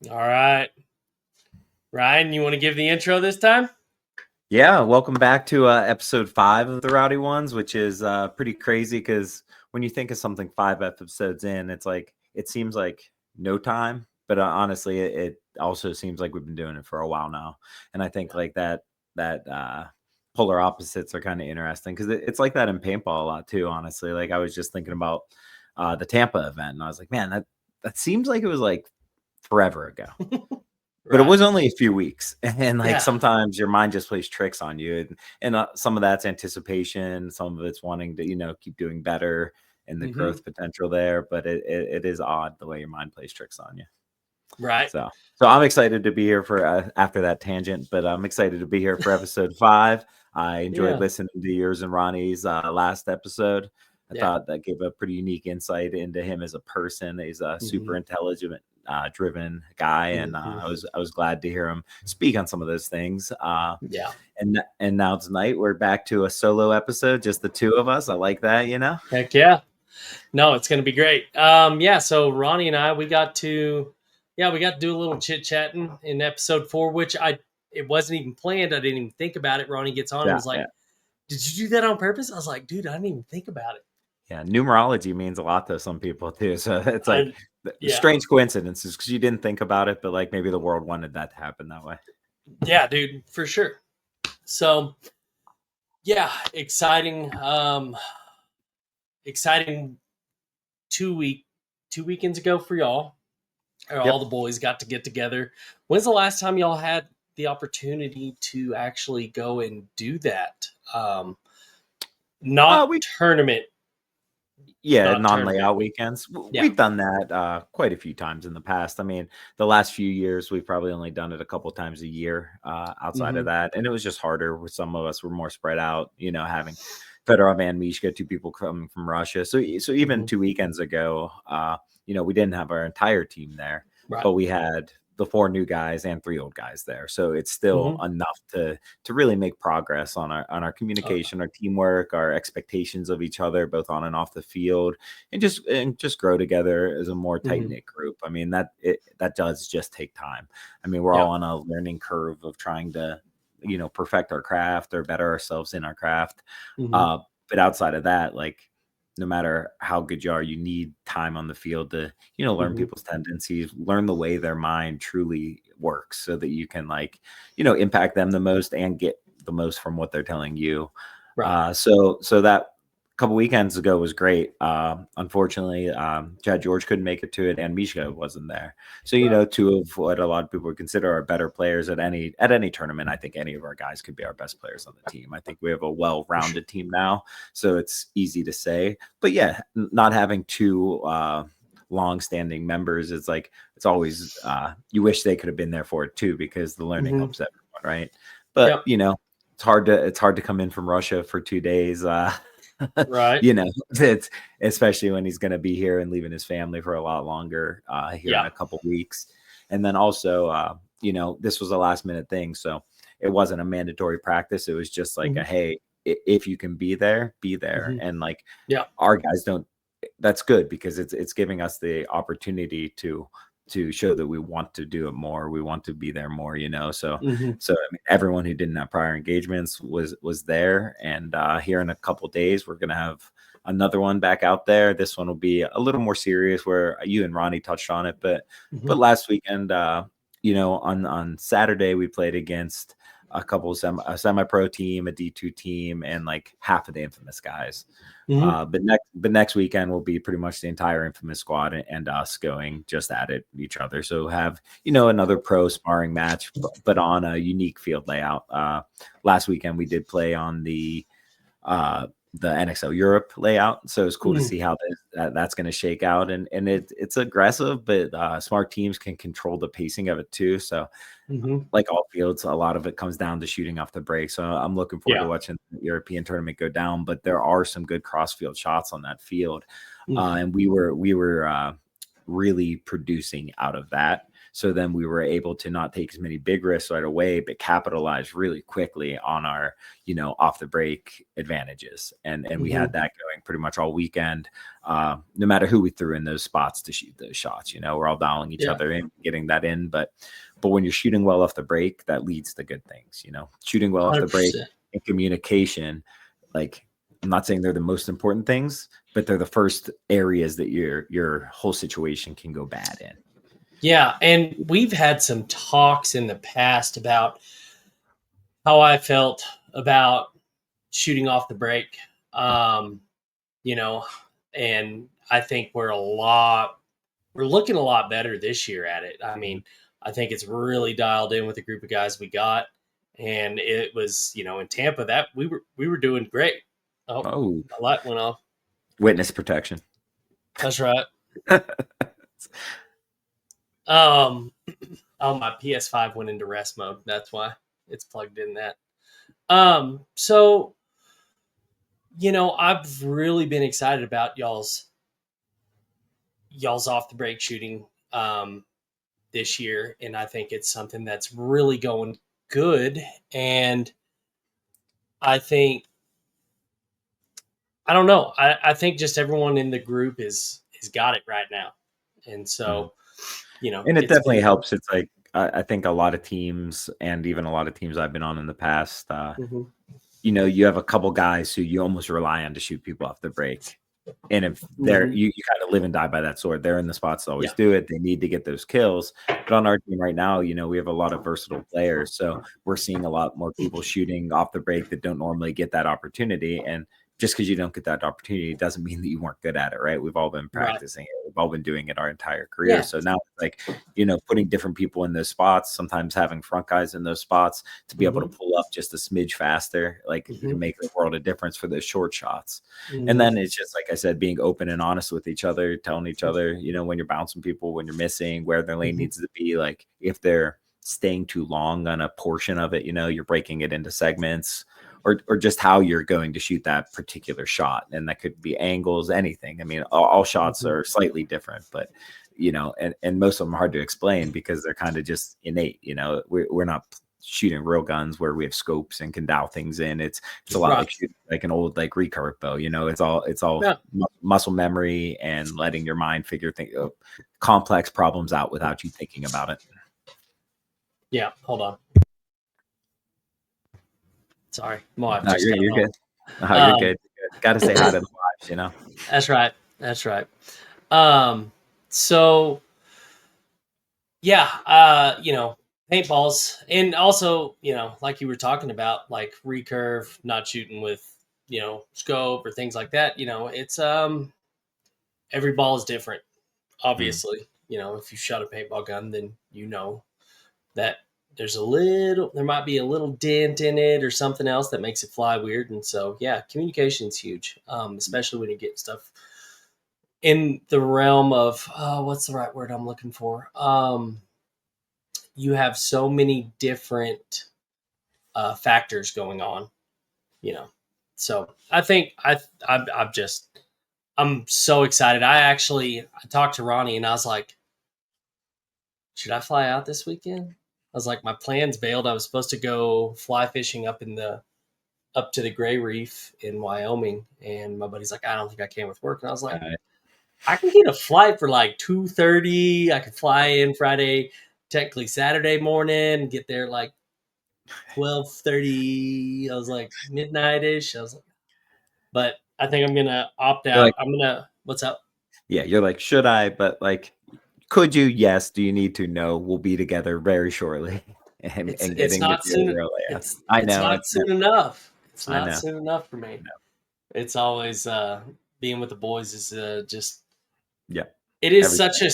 All right. Ryan, you want to give the intro this time? Yeah, welcome back to episode 5 of the Rowdy Ones, which is pretty crazy because when you think of something 5 episodes in, it's like it seems like no time, but honestly, it also seems like we've been doing it for a while now. And I think like that polar opposites are kind of interesting because it's like that in paintball a lot too. Honestly, like I was just thinking about the Tampa event, and I was like, man, that seems like it was like forever ago. But it Right. was only a few weeks, and, like, Yeah. sometimes your mind just plays tricks on you, and some of that's anticipation, some of it's wanting to, keep doing better and the hmm growth potential there, but it is odd the way your mind plays tricks on you. Right. So I'm excited to be here for, after that tangent, but I'm excited to be here for episode 5. I enjoyed Yeah. listening to yours and Ronnie's, last episode. I Yeah. thought that gave a pretty unique insight into him as a person. He's a super hmm intelligent, driven guy, and hmm I was glad to hear him speak on some of those things. Yeah. And now tonight we're back to a solo episode, just the two of us. I like that. Heck yeah. No, it's gonna be great. Yeah, so Ronnie and I we got to do a little chit chatting in episode 4, which I it wasn't even planned. I didn't even think about it. Ronnie gets on and Yeah, was like, yeah, "Did you do that on purpose?" I was like, "Dude, I didn't even think about it." yeah. Numerology means a lot to some people too. So it's like I yeah. strange coincidences because you didn't think about it, but like maybe the world wanted that to happen that way. Yeah, dude, for sure. So, yeah, exciting exciting 2 weekends ago for y'all. All Yep. the boys got to get together. When's the last time y'all had the opportunity to actually go and do that? Not We tournament, Yeah, not tournament. non-layout weekends. Yeah. We've done that quite a few times in the past. I mean, the last few years, we've probably only done it a couple times a year outside of hmm that. And it was just harder with some of us were more spread out, having Fedorov and Mishka, two people coming from Russia. So even hmm 2 weekends ago, we didn't have our entire team there, Right. but we had the 4 new guys and 3 old guys there. So it's still hmm enough to really make progress on our Uh, communication, our teamwork, our expectations of each other, both on and off the field, and just grow together as a more tight hmm knit group. I mean that does just take time. I mean we're Yeah. all on a learning curve of trying to perfect our craft or better ourselves in our craft. hmm Uh, but outside of that, like no matter how good you are, you need time on the field to learn hmm people's tendencies, learn the way their mind truly works so that you can like impact them the most and get the most from what they're telling you. Right. So that couple weekends ago was great. Unfortunately, Chad George couldn't make it to it, and Mishka wasn't there. So Right. two of what a lot of people would consider are better players at any tournament. I think any of our guys could be our best players on the team. I think we have a For sure. well-rounded team now, so it's easy to say. But yeah, not having two long-standing members, it's like it's always you wish they could have been there for it too because the learning hmm helps everyone, right? But Yep. it's hard to come in from Russia for 2 days. Right. It's especially when he's going to be here and leaving his family for a lot longer here in Yeah. a couple weeks. And then also, this was a last minute thing, so it wasn't a mandatory practice. It was just like hmm a hey, if you can be there, be there. hmm And like Yeah. our guys don't. That's good because it's giving us the opportunity to show that we want to do it more. We want to be there more. So hmm so I mean, everyone who didn't have prior engagements was there, and here in a couple days we're gonna have another one back out there. This one will be a little more serious, where you and Ronnie touched on it, but hmm last weekend, on Saturday we played against a semi-pro team, a D2 team, and like half of the Infamous guys. hmm But next weekend will be pretty much the entire Infamous squad and us going just at it each other. So have another pro sparring match, but on a unique field layout. Last weekend we did play on uh, the NXL Europe layout, so it's cool to hmm see how that's going to shake out. And it's aggressive, but smart teams can control the pacing of it too. So hmm like all fields, a lot of it comes down to shooting off the break. So I'm looking forward to Yeah. watching the European tournament go down. But there are some good cross field shots on that field, Mm. and we were really producing out of that. So then we were able to not take as many big risks right away, but capitalize really quickly on our, off the break advantages. And we had that going pretty much all weekend. No matter who we threw in those spots to shoot those shots, we're all dialing each other in, getting that in. But when you're shooting well off the break, that leads to good things, shooting well 100%. Off the break and communication. Like, I'm not saying they're the most important things, but they're the first areas that your whole situation can go bad in. Yeah. And we've had some talks in the past about how I felt about shooting off the break. And I think we're looking a lot better this year at it. I mean, I think it's really dialed in with the group of guys we got. And it was, in Tampa that we were doing great. Oh, the light went off. Witness protection. That's right. My PS5 went into rest mode. That's why it's plugged in that. So, I've really been excited about y'all's off the break shooting this year, and I think it's something that's really going good. And I don't know. I think just everyone in the group has got it right now. And so, and it definitely helps. It's like, I think a lot of teams, and even a lot of teams I've been on in the past, you have a couple guys who you almost rely on to shoot people off the break. And if they're, you kind of live and die by that sword. They're in the spots to always do it. They need to get those kills. But on our team right now, we have a lot of versatile players. So we're seeing a lot more people shooting off the break that don't normally get that opportunity. And just because you don't get that opportunity doesn't mean that you weren't good at it, right? We've all been practicing it. We've all been doing it our entire career. Yeah. So now it's like, putting different people in those spots, sometimes having front guys in those spots to be able to pull up just a smidge faster, like can make a world of difference for those short shots. And then it's just, like I said, being open and honest with each other, telling each other, when you're bouncing people, when you're missing, where their lane needs to be, like if they're staying too long on a portion of it, you're breaking it into segments. Or just how you're going to shoot that particular shot. And that could be angles, anything. I mean, all shots are slightly different, but, and most of them are hard to explain because they're kind of just innate. We're not shooting real guns where we have scopes and can dial things in. It's a lot like shooting like an old like recurve bow. It's all muscle memory and letting your mind figure complex problems out without you thinking about it. Yeah, hold on. Sorry, you're good. You're good. Got to say hi to the wives, That's right. That's right. So yeah, paintballs, and also, like you were talking about, like recurve, not shooting with, scope or things like that. It's every ball is different. Obviously, if you shot a paintball gun, then that there might be a little dent in it or something else that makes it fly weird. And so, yeah, communication is huge, especially when you get stuff in the realm of, what's the right word I'm looking for? You have so many different factors going on, So I think I'm so excited. I talked to Ronnie and I was like, should I fly out this weekend? I was like, my plans bailed. I was supposed to go fly fishing up to the Gray Reef in Wyoming. And my buddy's like, I don't think I can with work. And I was like, I can get a flight for like 2:30. I could fly in Friday, technically Saturday morning, get there like 12:30. I was like midnight-ish. I was like, but I think I'm going to opt out. What's up? Yeah. You're like, should I? But like, could you? Yes. Do you need to? No. We'll be together very shortly. It's not soon. It's not soon enough. It's not soon enough for me. No. It's always being with the boys is just It is such a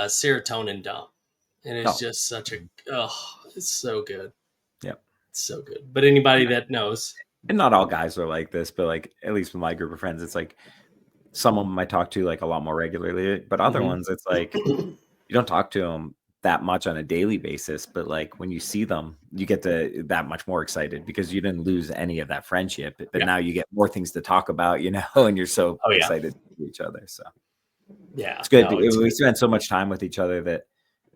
serotonin dump, and it's just such a it's so good. Yeah, it's so good. But anybody that knows, and not all guys are like this, but like at least with my group of friends, it's like some of them I talk to like a lot more regularly, but other ones it's like you don't talk to them that much on a daily basis, but like when you see them, you get that much more excited because you didn't lose any of that friendship, but now you get more things to talk about, and you're so excited to see each other. So yeah, it's good. We spend so much time with each other that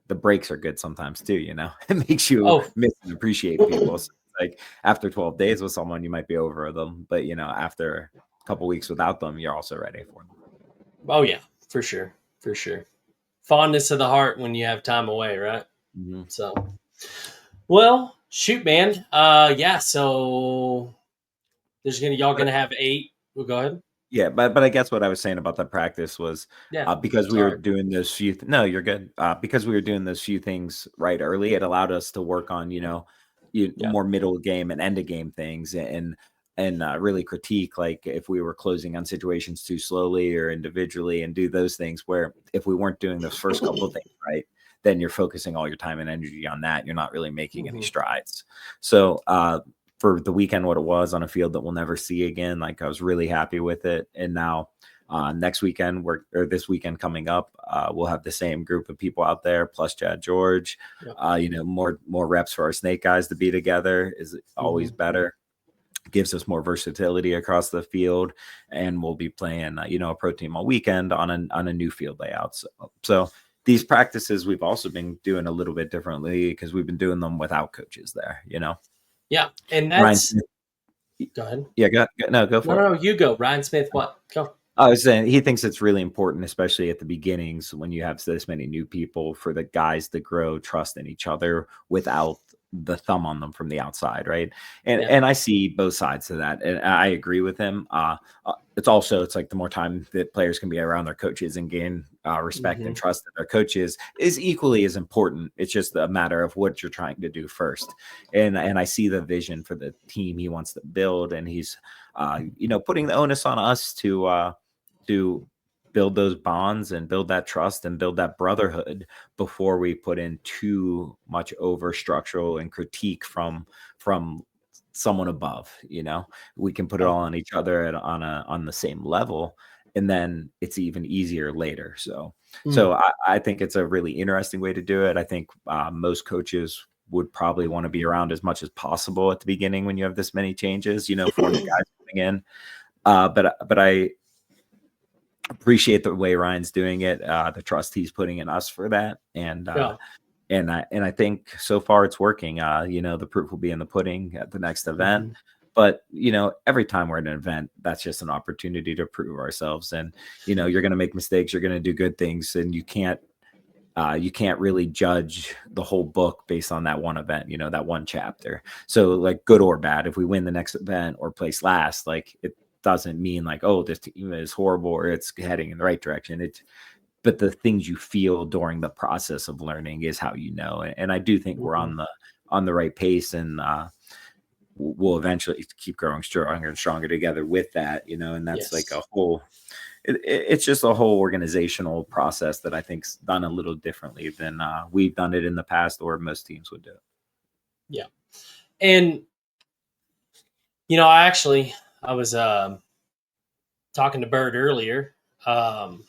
the breaks are good sometimes too, you know. It makes you Oh, miss and appreciate people. So like after 12 days with someone, you might be over them, but you know, after a couple weeks without them, you're also ready for them. oh yeah, for sure, for sure. Fondness of the heart when you have time away, right? Mhm. So, well, shoot, man. Yeah. So y'all But gonna have 8. Well, go ahead. yeah, but I guess what I was saying about the practice was Yeah. because we were Sorry. doing those few. No, you're good. Because we were doing those few things right early, it allowed us to work on Yeah. more middle game and end of game things and really critique like if we were closing on situations too slowly or individually and do those things where if we weren't doing those first couple of things right, then you're focusing all your time and energy on that. You're not really making any Mhm. strides. So for the weekend what it was on a field that we'll never see again. Like I was really happy with it. And now next weekend or this weekend coming up, we'll have the same group of people out there plus Chad George. Yep. More reps for our snake guys to be together is always Mhm. better. Gives us more versatility across the field, and we'll be playing a pro team all weekend on a new field layout. So these practices we've also been doing a little bit differently because we've been doing them without coaches there. Yeah. And Ryan that's go ahead. Yeah, go No, for no, it. no. You go, Ryan Smith. What? Go. I was saying he thinks it's really important, especially at the beginnings when you have this many new people, for the guys to grow trust in each other without the thumb on them from the outside, right? And Yeah. and I see both sides to that, and I agree with him. It's like the more time that players can be around their coaches and gain respect and Mhm. trust in their coaches is equally as important. It's just a matter of what you're trying to do first, and I see the vision for the team he wants to build, and he's putting the onus on us to build those bonds and build that trust and build that brotherhood before we put in too much over structural and critique from someone above. We can put it Yeah. all on each other on the same level, and then it's even easier later. So Mm. so I think it's a really interesting way to do it. I think most coaches would probably want to be around as much as possible at the beginning when you have this many changes, for new guys coming in. But I appreciate the way Ryan's doing it, the trust he's putting in us for that, Yeah. and I think so far it's working. The proof will be in the pudding at the next event. Mhm. But every time we're at an event, that's just an opportunity to prove ourselves. And you're going to make mistakes, you're going to do good things, and you can't really judge the whole book based on that one event, that one chapter. So like good or bad, if we win the next event or place last, like it doesn't mean like, oh, this team is horrible or it's heading in the right direction. But the things you feel during the process of learning is how you know. And I do think we're Mhm. on the right pace, and we'll eventually keep growing stronger and stronger together with that, and that's like Yes. a whole it's just a whole organizational process that I think's done a little differently than we've done it in the past or most teams would do. Yeah. And I was talking to Bird earlier. Um,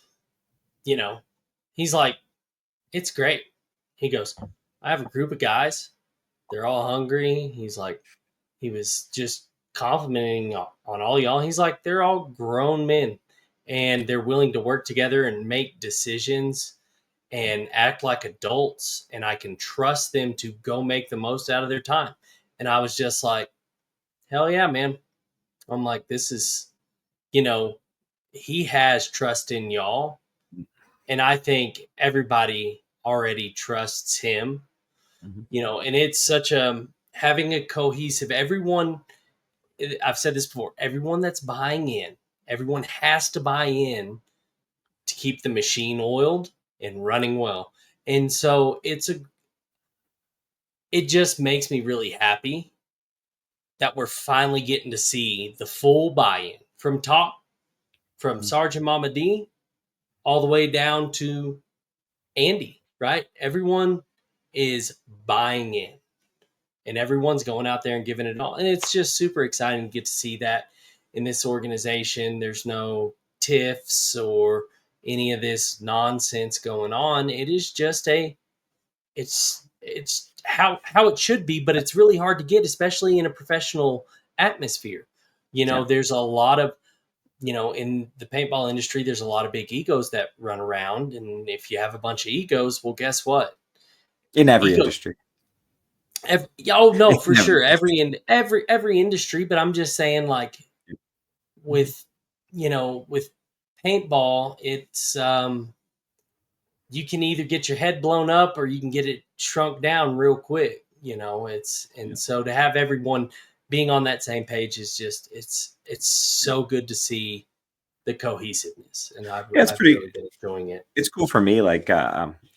you know, he's like, it's great. He goes, I have a group of guys. They're all hungry. He's like, he was just complimenting on all y'all. He's like, they're all grown men and they're willing to work together and make decisions and act like adults. And I can trust them to go make the most out of their time. And I was just like, hell yeah, man. I'm like, this is, you know, he has trust in y'all. And I think everybody already trusts him, Mhm. and it's such a having a cohesive everyone. I've said this before, everyone that's buying in, everyone has to buy in to keep the machine oiled and running well. And so it just makes me really happy that we're finally getting to see the full buy-in from top, from Mhm. Sergeant Mama D all the way down to Andy, right? Everyone is buying in and everyone's going out there and giving it all. And it's just super exciting to get to see that in this organization. There's no tiffs or any of this nonsense going on. It is just it's how it should be, but it's really hard to get, especially in a professional atmosphere. Yeah. There's a lot of in the paintball industry, there's a lot of big egos that run around. And if you have a bunch of egos, well, guess what? in every You go, industry. oh no, for In every sure, industry. every industry. But I'm just saying, like with with paintball, it's you can either get your head blown up or you can get it shrunk down real quick. It's Yeah. and so to have everyone being on that same page is just it's so good to see the cohesiveness, and Yeah, it's I've pretty. really been enjoying it. It's cool for me, like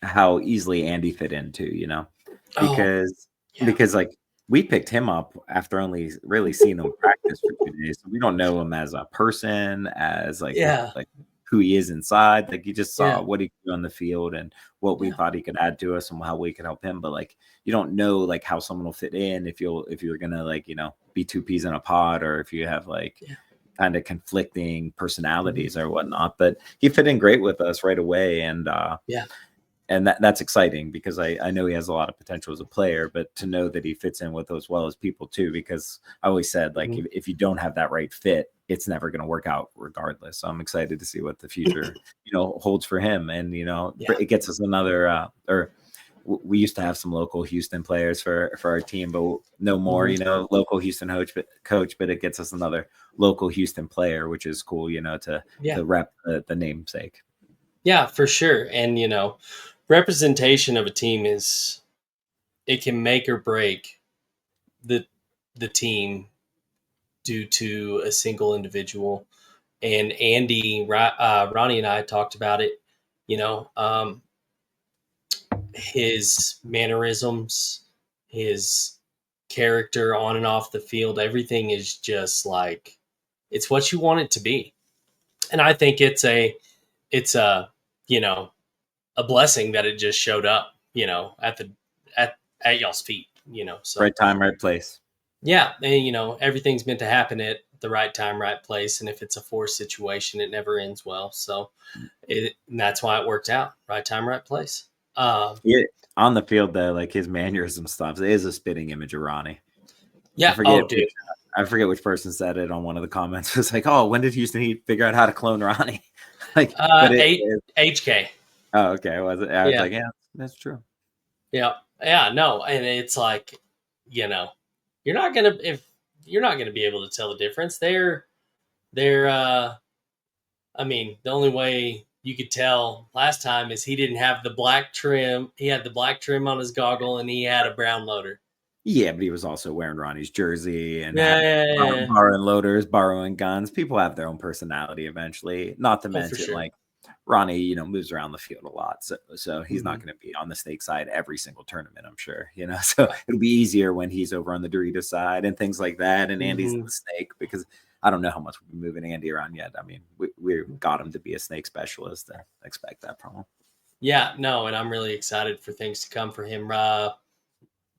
how easily Andy fit into, Oh because yeah, like we picked him up after only really seeing him practice for 2 days. So we don't know him as a person, as yeah, like who he is inside. Like you just saw yeah, what he could do on the field and what we yeah, thought he could add to us and how we could help him. But like you don't know like how someone will fit in if you're gonna like, be two peas in a pod or if you have like yeah, kind of conflicting mhm, personalities or whatnot. But he fit in great with us right away, yeah, and that's exciting because I know he has a lot of potential as a player, but to know that he fits in with as well as people too, because I always said like mhm, if you don't have that right fit, it's never going to work out regardless. So I'm excited to see what the future holds for him, and yeah, it gets us another or we used to have some local Houston players for our team, but no more, mhm, local Houston coach, but it gets us another local Houston player, which is cool, yeah, to rep the namesake. yeah, for sure. And representation of a team is it can make or break the the team due to a single individual. And Ronnie and I talked about it. You know, um, his mannerisms, his character on and off the field, everything is just like it's what you want it to be. And I think it's a you know a blessing that it just showed up. At the at y'all's feet. So Right time, right place. yeah, and everything's meant to happen at the right time, right place. And if it's a forced situation, it never ends well. So and that's why it worked out. Right time, right place. Yeah, on the field though, like his mannerism stuff is a spitting image of Ronnie. I Yeah. forget Oh, which dude. person said it on one of the comments. It's like, oh, when did Houston figure out how to clone Ronnie? Like, but HK. oh, okay, was it? I was Yeah. like, yeah, that's true. Yeah. Yeah. No. And it's like, you know, you're not gonna if you're not gonna be able to tell the difference. They're. I mean, the only way you could tell last time is he didn't have the black trim. He had the black trim on his goggle, and he had a brown loader. Yeah, but he was also wearing Ronnie's jersey and Yeah. have Yeah. Yeah. Yeah. borrowing loaders, borrowing guns. People have their own personality eventually. Not to Oh, for mention, sure. like Ronnie, moves around the field a lot, so he's not Hmm. going to be on the snake side every single tournament. I'm sure, So it'll be easier when he's over on the Doritos side and things like that, and Andy's in Hmm. the snake because I don't know how much we've been moving Andy around yet. I mean, we got him to be a snake specialist. I expect that from him. Yeah. No, and I'm really excited for things to come for him.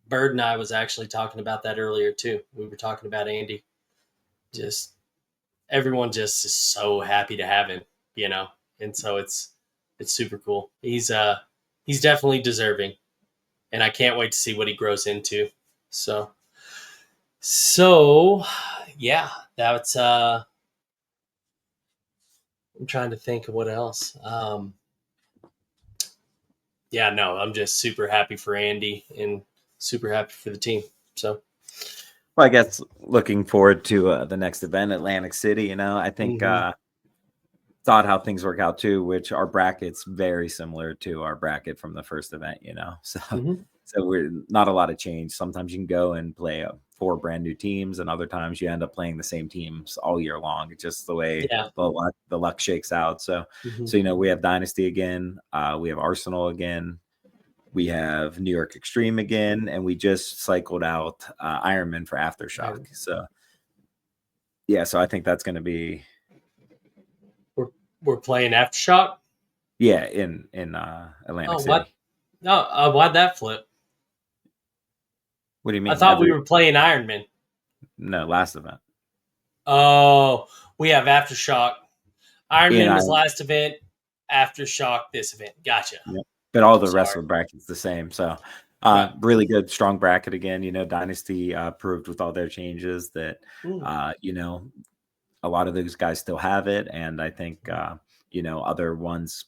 Bird and I was actually talking about that earlier too. We were talking about Andy. Just everyone just is so happy to have him, you know, and so it's super cool. He's definitely deserving, and I can't wait to see what he grows into. So so yeah, that's I'm trying to think of what else. Yeah, no, I'm just super happy for Andy and super happy for the team. So Well, I guess looking forward to the next event, Atlantic City. I think mhm, thought how things work out too, which our bracket's very similar to our bracket from the first event, So mhm, we're not a lot of change. Sometimes you can go and play four brand new teams, and other times you end up playing the same teams all year long. It's just the way yeah, the luck shakes out. So mhm, we have Dynasty again, we have Arsenal again, we have New York Extreme again, and we just cycled out Ironman for Aftershock. right. So yeah, so I think that's going to be We're we're playing aftershock. in Atlantic Oh, what? City. No, why'd that flip? What do you I mean? thought we were playing Ironman. No, last event. Oh, we have aftershock. In Ironman I was last event. Aftershock this event. Gotcha. Yeah. But all the rest Sorry. of the brackets the same. So Right. really good, strong bracket again. Dynasty proved with all their changes that Mm. a lot of those guys still have it. And I think other ones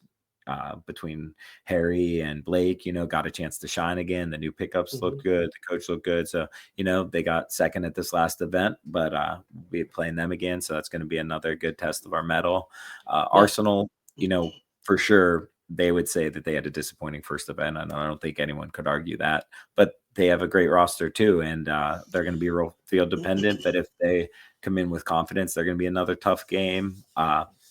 between Harry and Blake, got a chance to shine again. The new pickups looked good. The coach looked good. So, they got second at this last event, but we're playing them again. So that's going to be another good test of our mettle. Arsenal, for sure, they would say that they had a disappointing first event, and I don't think anyone could argue that. But they have a great roster too, and they're going to be real field dependent. But if they come in with confidence, they're going to be another tough game.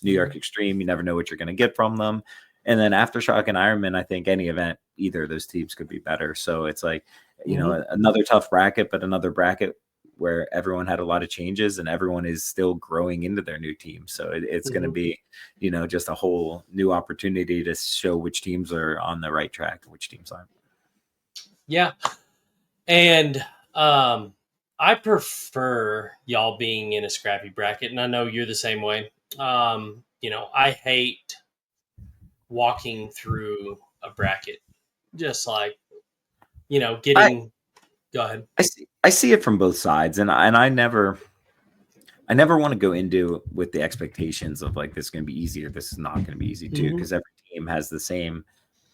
New York Extreme, you never know what you're going to get from them. And then Aftershock and Ironman, I think any event, either of those teams could be better. So it's like, another tough bracket, but another bracket where everyone had a lot of changes and everyone is still growing into their new team. So it's going to be, just a whole new opportunity to show which teams are on the right track and which teams aren't. Yeah. And I prefer y'all being in a scrappy bracket, and I know you're the same way. I hate walking through a bracket, just like, getting. Go ahead. I see it from both sides, and I never want to go into with the expectations of like this is going to be easy or this is not going to be easy too, because every team has the same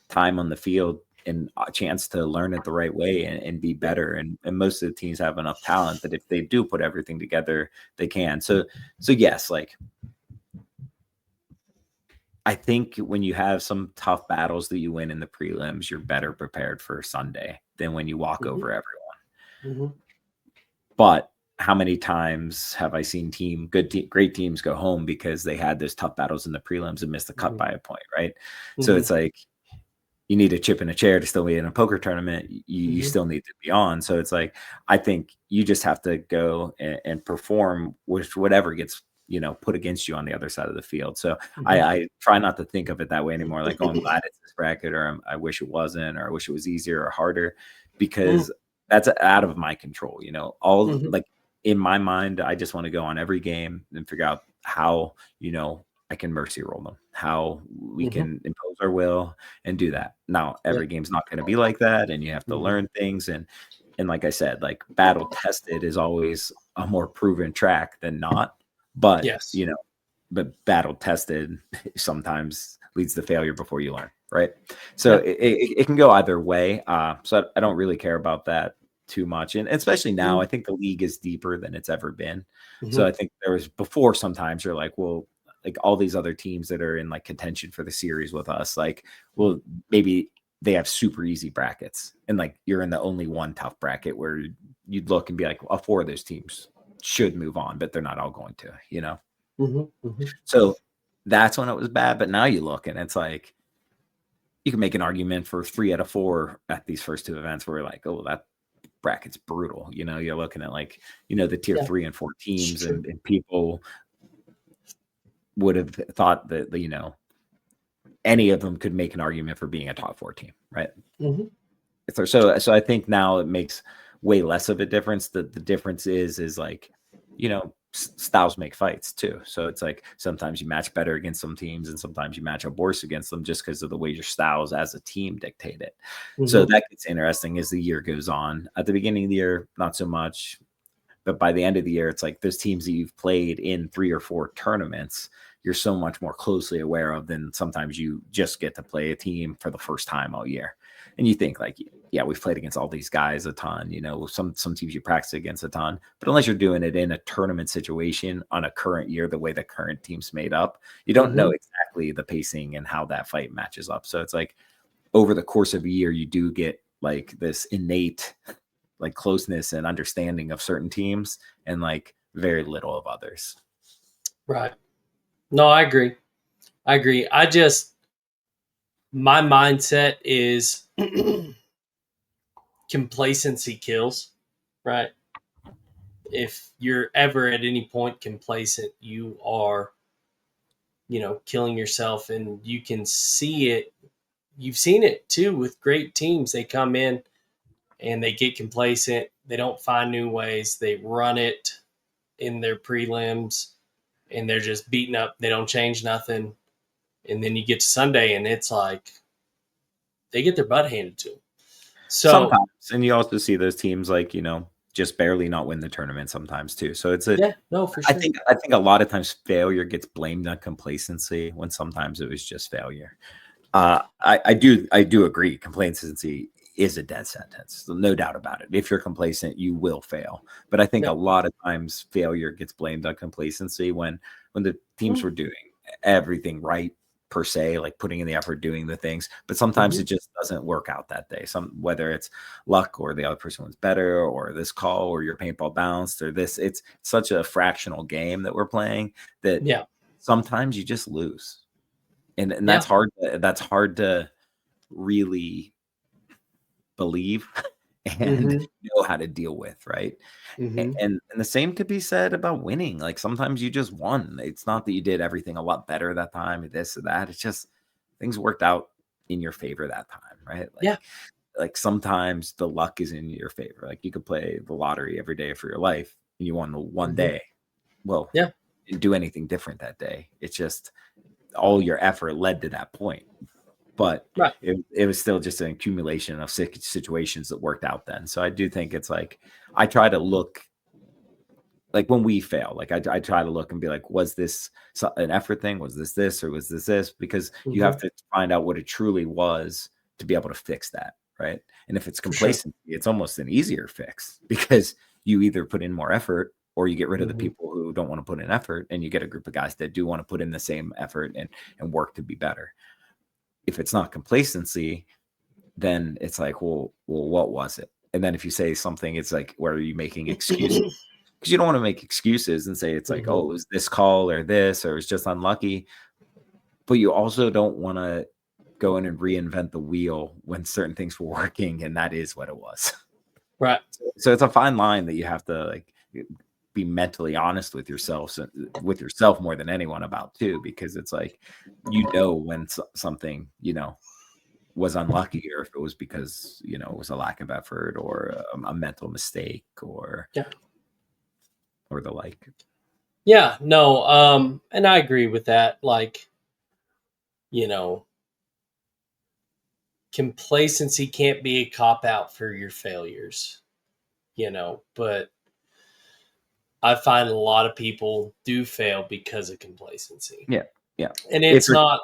time on the field and a chance to learn it the right way and be better. And most of the teams have enough talent that if they do put everything together, they can. So yes, like I think when you have some tough battles that you win in the prelims, you're better prepared for Sunday than when you walk over everyone. But how many times have I seen great teams go home because they had those tough battles in the prelims and missed the cut by a point, right? So it's like, you need a chip in a chair to still be in a poker tournament. You still need to be on. So it's like, I think you just have to go and perform with whatever gets, put against you on the other side of the field. So I try not to think of it that way anymore. Like, oh, I'm glad it's this bracket, or I wish it wasn't, or I wish it was easier or harder, because that's out of my control. Like in my mind, I just want to go on every game and figure out how, I can mercy roll them, how we can impose our will and do that. Now, every game's not going to be like that, and you have to learn things. And like I said, like battle tested is always a more proven track than not. But but battle tested sometimes leads to failure before you learn, right? So it can go either way. So I don't really care about that too much, and especially now, I think the league is deeper than it's ever been. So I think there was before, sometimes you're like, well, like all these other teams that are in like contention for the series with us, like, well, maybe they have super easy brackets, and like you're in the only one tough bracket where you'd look and be like, well, 4 of those teams should move on, but they're not all going to, So that's when it was bad. But now you look and it's like, you can make an argument for 3 out of 4 at these first 2 events where you're like, oh, that bracket's brutal. You're looking at like, the tier 3 and 4 teams, and people would have thought that, any of them could make an argument for being a top 4 team, right? So I think now it makes way less of a difference. The difference is like, styles make fights too. So it's like sometimes you match better against some teams, and sometimes you match up worse against them just because of the way your styles as a team dictate it. So that gets interesting as the year goes on. At the beginning of the year, not so much. But by the end of the year, it's like those teams that you've played in 3 or 4 tournaments, you're so much more closely aware of than sometimes you just get to play a team for the first time all year. And you think like, yeah, we've played against all these guys a ton, some teams you practice against a ton, but unless you're doing it in a tournament situation on a current year, the way the current team's made up, you don't know exactly the pacing and how that fight matches up. So it's like over the course of a year, you do get like this innate like closeness and understanding of certain teams and like very little of others. Right. No, I agree. My mindset is complacency kills, right? If you're ever at any point complacent, you are, killing yourself, and you can see it. You've seen it too with great teams. They come in and they get complacent. They don't find new ways. They run it in their prelims and they're just beaten up. They don't change nothing. And then you get to Sunday and it's like they get their butt handed to them. So sometimes, and you also see those teams like, just barely not win the tournament sometimes too. So it's for sure. I think a lot of times failure gets blamed on complacency when sometimes it was just failure. I do agree. Complacency is a death sentence, no doubt about it. If you're complacent, you will fail. But I think a Yep. lot of times failure gets blamed on complacency when the teams Mm-hmm. were doing everything right per se, like putting in the effort, doing the things. But sometimes Mm-hmm. it just doesn't work out that day. Whether it's luck or the other person was better, or this call, or your paintball bounced, or this. It's such a fractional game that we're playing that Yeah. sometimes you just lose, and Yeah. that's hard to really believe and Mm-hmm. know how to deal with, right? Mm-hmm. And the same could be said about winning. Like sometimes you just won. It's not that you did everything a lot better that time, or this or that. It's just things worked out in your favor that time, right? Yeah. Like sometimes the luck is in your favor. Like you could play the lottery every day for your life and you won the one Mm-hmm. day. Well, Yeah. you didn't do anything different that day. It's just all your effort led to that point. But Right. it was still just an accumulation of situations that worked out then. So I do think it's like I try to look like when we fail, like I try to look and be like, was this an effort thing? Was this, or was this? Because you Mm-hmm. have to find out what it truly was to be able to fix that, right? And if it's For sure. complacency, it's almost an easier fix because you either put in more effort or you get rid of the Mm-hmm. people who don't want to put in effort, and you get a group of guys that do want to put in the same effort and work to be better. If it's not complacency, then it's like, well, what was it? And then if you say something, it's like, where are you making excuses? Because you don't want to make excuses and say it's like, Mm-hmm. oh, it was this call or this, or it's just unlucky. But you also don't want to go in and reinvent the wheel when certain things were working, and that is what it was. Right. So it's a fine line that you have to like be mentally honest with yourself, with yourself more than anyone about too, because it's like, when something, was unlucky, or if it was because it was a lack of effort, or a mental mistake, Yeah. or the like. Yeah. No. And I agree with that. Like, you know, complacency can't be a cop out for your failures, but I find a lot of people do fail because of complacency. Yeah, yeah. And If it's not,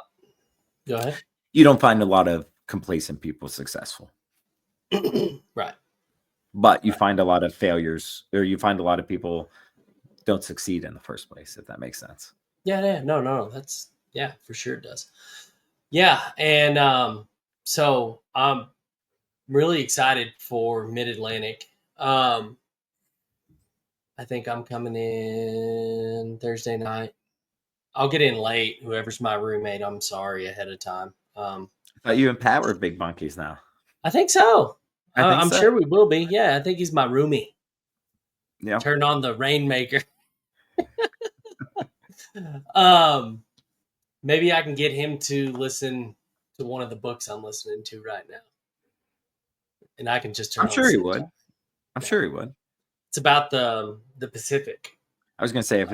go ahead. you don't find a lot of complacent people successful, Right. but you Right. find a lot of failures, or you find a lot of people don't succeed in the first place, if that makes sense. Yeah. Yeah. No, no, that's, yeah, for sure it does. Yeah. And so I'm really excited for Mid Atlantic. I think I'm coming in Thursday night. I'll get in late. Whoever's my roommate, I'm sorry ahead of time. I thought you and Pat were big monkeys now. I think so. I think I'm so. sure we will be. Yeah, I think he's my roomie. Yeah. Turn on the rainmaker. um, maybe I can get him to listen to one of the books I'm listening to right now, and I can just turn I'm on the sure he subtitles. would. I'm Yeah, sure he would. it's about the Pacific. I was gonna say if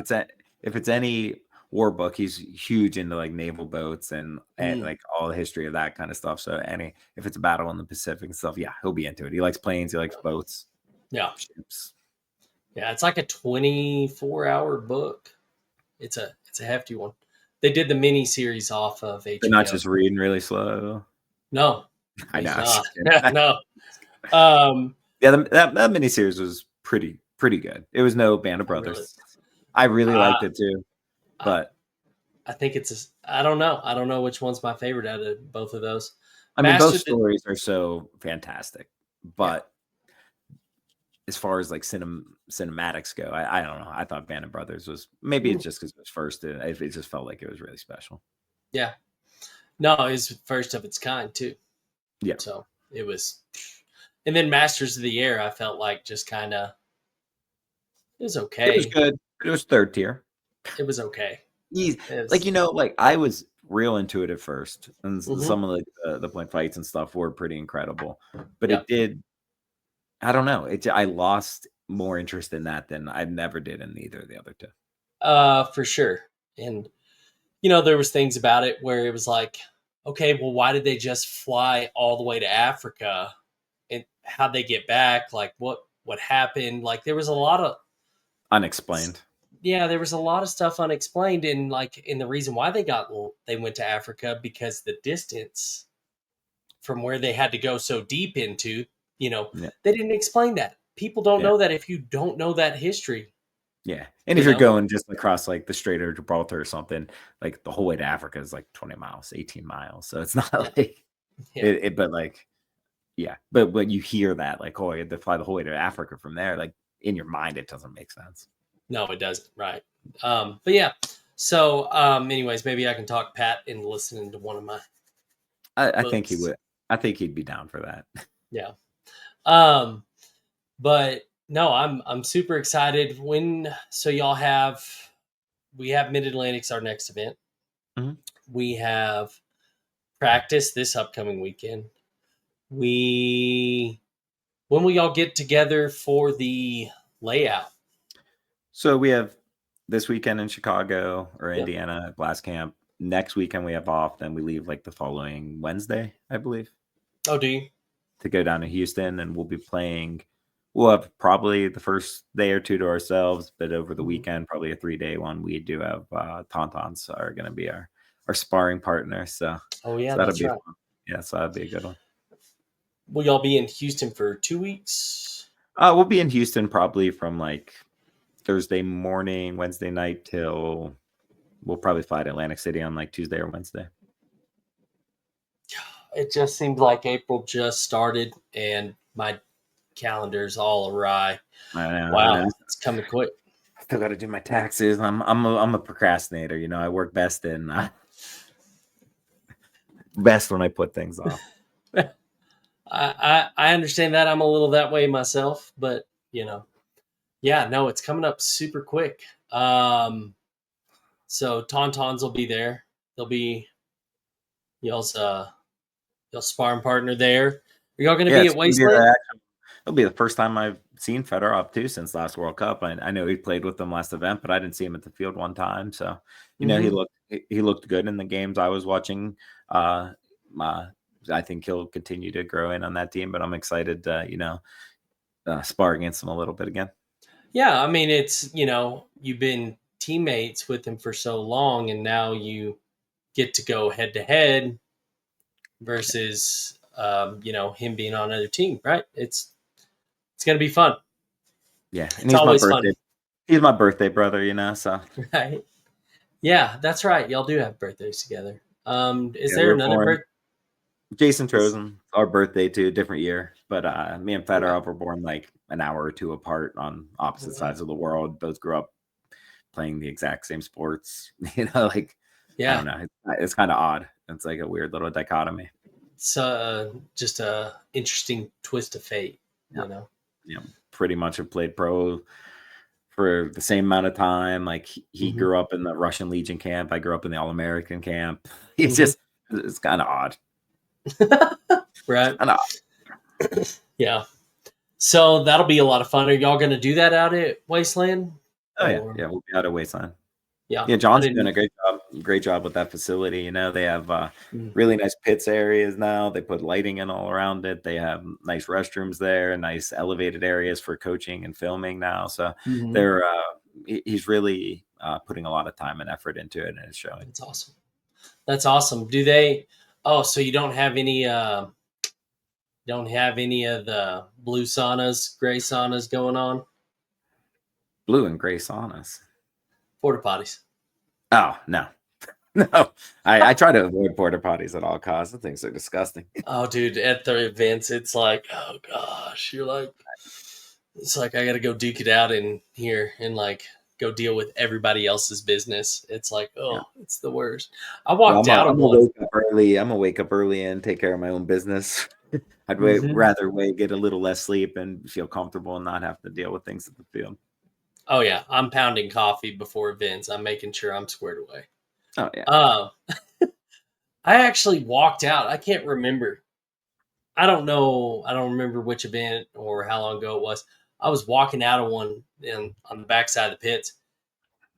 it's any war book, he's huge into like naval boats and Mm, like all the history of that kind of stuff. So if it's a battle in the Pacific and stuff, yeah, he'll be into it. He likes planes, he likes boats, yeah, ships. yeah. It's like a 24-hour book. It's a hefty one. They did the mini series off of But not HBO. just reading really slow. No, I know. he's I was not. just kidding. No. Um, Yeah, that miniseries was pretty good. It was no Band of I really, Brothers. I really I, liked it too, I, but I think it's. I don't know. I don't know which one's my favorite out of both of those. I mean, both Master the stories are so fantastic. Yeah. But as far as like cinematics go, I don't know. I thought Band of Brothers was, maybe Mm, it's just because it was first, and it just felt like it was really special. yeah. No, it's first of its kind too. Yeah, So it was, and then Masters of the Air. I felt like just kind of it was it was okay. good. It was third tier. It was okay. Easy. It Like was, like I was real into it at first, and mm-hmm. some of the point fights and stuff were pretty incredible. But Yeah. it did. I don't know. I lost more interest in that than I never did in either of the other two. For sure. And there was things about it where it was like, okay, well, why did they just fly all the way to Africa, and how'd they get back? Like, what happened? Like, there was a lot of, Unexplained. yeah, there was a lot of stuff unexplained, and the reason why they went to Africa because the distance from where they had to go so deep into, Yeah, they didn't explain that. People don't yeah, know that if you don't know that history, yeah. And if you you're know. going just across like the Strait of Gibraltar or something, like the whole way to Africa is like 20 miles, 18 miles. So it's not Yeah, like yeah. but like, yeah. But when you hear that, like, oh, you had to fly the whole way to Africa from there, like in your mind, it doesn't make sense. No, it doesn't. Right. But yeah. So, anyways, maybe I can talk Pat into listening to one of my I think he books. would. I think he'd be down for that. Yeah. Um, but no, I'm super excited. So we have Mid Atlantic's our next event. Mhm. We have practice this upcoming weekend. We When will y'all get together for the layout? So we have this weekend in Chicago or Yep. Indiana at Blast Camp. Next weekend we have off. Then we leave like the following Wednesday, I believe, Oh, do you? to go down to Houston, and we'll be playing. We'll have probably the first day or two to ourselves, but over the Mhm. weekend, probably a 3-day one. We do have Tauntauns are going to be our sparring partner, so Oh, yeah, that'll that's be right. fun. Yeah, so that'll be a good one. Will y'all be in Houston for 2 weeks? We'll be in Houston probably from like Thursday morning, Wednesday night till we'll probably fly to Atlantic City on like Tuesday or Wednesday. It just seems like April just started and my calendar's all awry. I Wow, know. it's coming quick. I still got to do my taxes. I'm a procrastinator. You know, I work best best when I put things off. I understand that. I'm a little that way myself, but yeah, no, it's coming up super quick. So Tauntauns will be there. They'll be y'all's sparring partner there. Are y'all going to Yeah, be it's at gonna be Wasteland? it'll be the first time I've seen Fedorov too since last World Cup. I know he played with them last event, but I didn't see him at the field one time. So you know Mm-hmm. he looked good in the games I was watching. Uh, uh, I think he'll continue to grow in on that team, but I'm excited to spar against him a little bit again. Yeah, I mean it's you've been teammates with him for so long, and now you get to go head to head versus him being on another team, right? It's gonna be fun. Yeah, and It's always fun, he's my birthday brother, so right? Yeah, that's right. Y'all do have birthdays together. Is yeah, there we're another born birth? Jason Is Trozen, our birthday too, different year. But me and Okay. Fedorov were born like an hour or two apart on opposite Wow. sides of the world. Both grew up playing the exact same sports. Like I Yeah, don't know, it's kind of odd. It's like a weird little dichotomy. it's just a interesting twist of fate, Yeah, you know. pretty much have played pro for the same amount of time. Like he Hmm. grew up in the Russian Legion camp. I grew up in the All American camp. It's Hmm. just it's kind of odd. Right. Kind of Yeah. So that'll be a lot of fun. Are y'all going to do that out at Wasteland? oh yeah, Or yeah. We'll be out of Wasteland. yeah, Yeah, I John's doing didn't. a great job with that facility. They have Mm. really nice pits areas now. They put lighting in all around it. They have nice restrooms there, nice elevated areas for coaching and filming now. So Mhm. they're he's really putting a lot of time and effort into it, and it's showing. That's awesome. That's awesome. Do they? Oh, so you don't have any of the blue saunas, gray saunas going on? Blue and gray saunas. Porta potties. Oh no, no. I try to avoid porta potties at all costs. The things are disgusting. Oh, dude, at the events, it's like, oh gosh, it's like I got to go duke it out in here and go deal with everybody else's business. It's like, Yeah. oh, it's the worst. I Well, walked out I'm of gonna one. wake up early. I'm gonna wake up early and take care of my own business. I'd Hmm. rather get a little less sleep and feel comfortable and not have to deal with things at the field. Oh yeah, I'm pounding coffee before events. I'm making sure I'm squared away. Oh yeah. Uh, I actually walked out. I can't remember. I don't know. I don't remember which event or how long ago it was. I was walking out of one on the backside of the pits,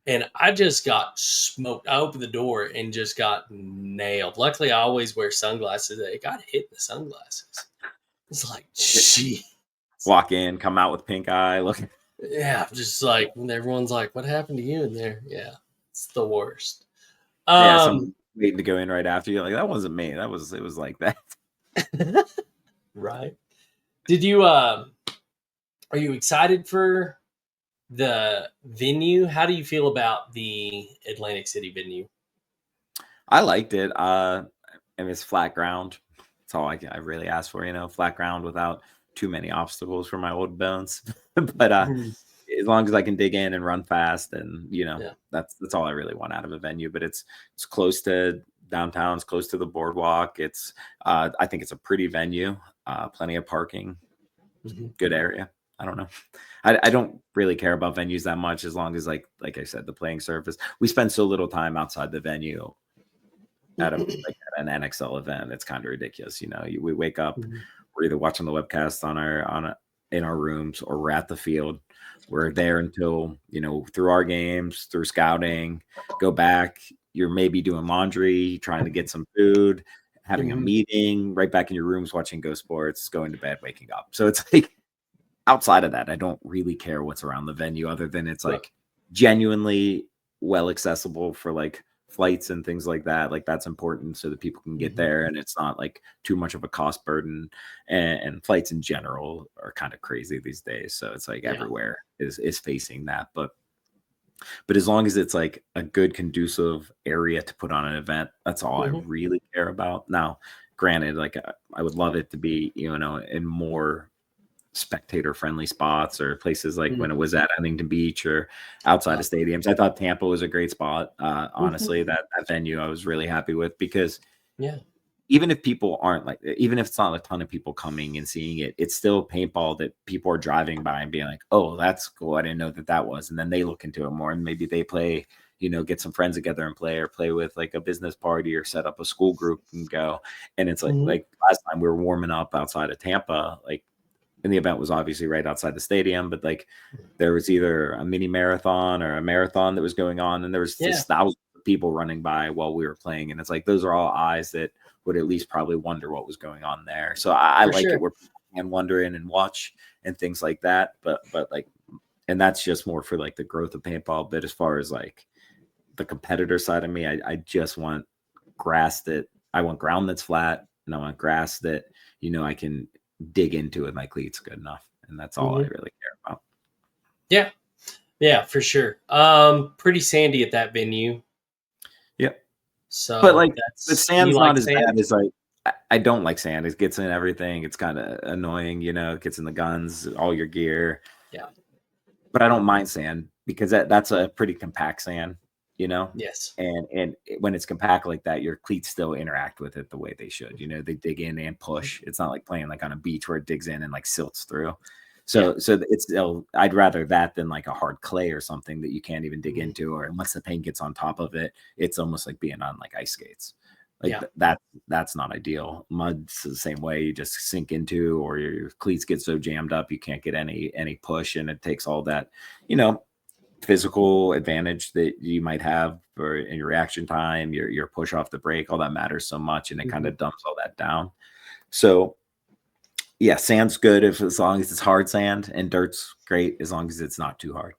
and I just got smoked. I opened the door and just got nailed. Luckily, I always wear sunglasses. It got hit in the sunglasses. It's like, gee. Walk in, come out with pink eye. Look. Yeah, just like when everyone's like, "What happened to you in there?" Yeah, it's the worst. Yeah, Um, someone waiting to go in right after you. Like that wasn't me. It was like that. right. Did you are you excited for the venue? How do you feel about the Atlantic City venue? I liked it. And it's flat ground. That's all I really asked for. Flat ground without too many obstacles for my old bones. But Mhm. as long as I can dig in and run fast, and Yeah. that's all I really want out of a venue. But it's close to downtown. It's close to the boardwalk. I think it's a pretty venue. Plenty of parking. Mhm. Good area. I don't know. I don't really care about venues that much as long as like I said, the playing surface. We spend so little time outside the venue at an NXL event. It's kind of ridiculous. We wake up, Mhm. we're either watching the webcast in our rooms, or we're at the field. We're there until through our games, through scouting, go back. You're maybe doing laundry, trying to get some food, having a Mhm. meeting, right back in your rooms, watching Go Sports, going to bed, waking up. So it's like outside of that, I don't really care what's around the venue other than it's Right. like genuinely well accessible for like flights and things like that. Like that's important so that people can get Mhm. there and it's not like too much of a cost burden. And flights in general are kind of crazy these days. So it's like Yeah. everywhere is facing that. But as long as it's like a good conducive area to put on an event, that's all I Mhm. really care about. Now, granted, like I would love it to be, in more spectator friendly spots or places like Mhm. when it was at Huntington Beach or outside Uh, of stadiums. I thought Tampa was a great spot. mhm. Honestly, that venue I was really happy with because Yeah. even if it's not a ton of people coming and seeing it, it's still paintball that people are driving by and being like, oh, that's cool. I didn't know that was. And then they look into it more and maybe they play, get some friends together and play or play with like a business party or set up a school group and go. And it's like, Mhm. like last time we were warming up outside of Tampa, like, and the event was obviously right outside the stadium, but like there was either a mini marathon or a marathon that was going on, and there was Yeah. just thousands of people running by while we were playing, and it's like those are all eyes that would at least probably wonder what was going on there. So I For like it sure. where people can wonder in and watch and things like that. But like, and that's just more for like the growth of paintball. But as far as like the competitor side of me, I just want I want ground that's flat, and I want grass that I can dig into with my cleats good enough, and that's all I Mhm. really care about. Yeah. Yeah, for sure. Pretty sandy at that venue. Yep. But So like, but that's you sand's like not as bad sand? as like I don't like sand. It gets in everything. It's kind of annoying, it gets in the guns, all your gear. Yeah. But I don't mind sand because that's a pretty compact sand, you know. Yes. When it's compact like that, your cleats still interact with it the way they should. They dig in and push. It's not like playing like on a beach where it digs in and like silts through. Yeah. So it's still, I'd rather that than like a hard clay or something that you can't even dig Mhm. into, or once the paint gets on top of it, it's almost like being on like ice skates. Like Yeah. that's not ideal. Mud's the same way. You just sink into, or your cleats get so jammed up you can't get any push, and it takes all that, you know, physical advantage that you might have or in your reaction time, your push off the brake, all that matters so much, and it kind Mhm. of dumps all that down. So yeah, sand's good if as long as it's hard sand, and dirt's great as long as it's not too hard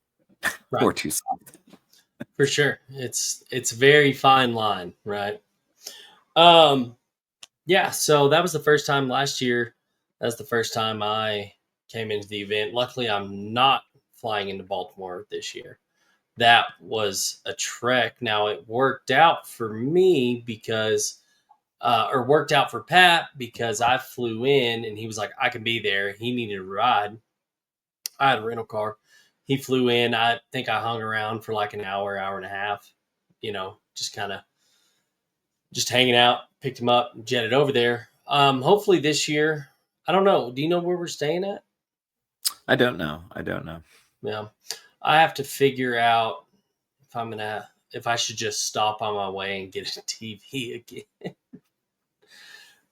Right. or too soft. For sure. It's very fine line, right? Um yeah, so that was the first time last year. That's the first time I came into the event. Luckily I'm not flying into Baltimore this year. That was a trek. Now it worked out for me because or worked out for Pat because I flew in and he was like, I can be there. He needed a ride. I had a rental car. He flew in. I think I hung around for like an hour, hour and a half, just kind of just hanging out, picked him up, jetted over there. Hopefully this year, I don't know. Do you know where we're staying at? I don't know. I don't know. Yeah. I have to figure out if I should just stop on my way and get a TV again.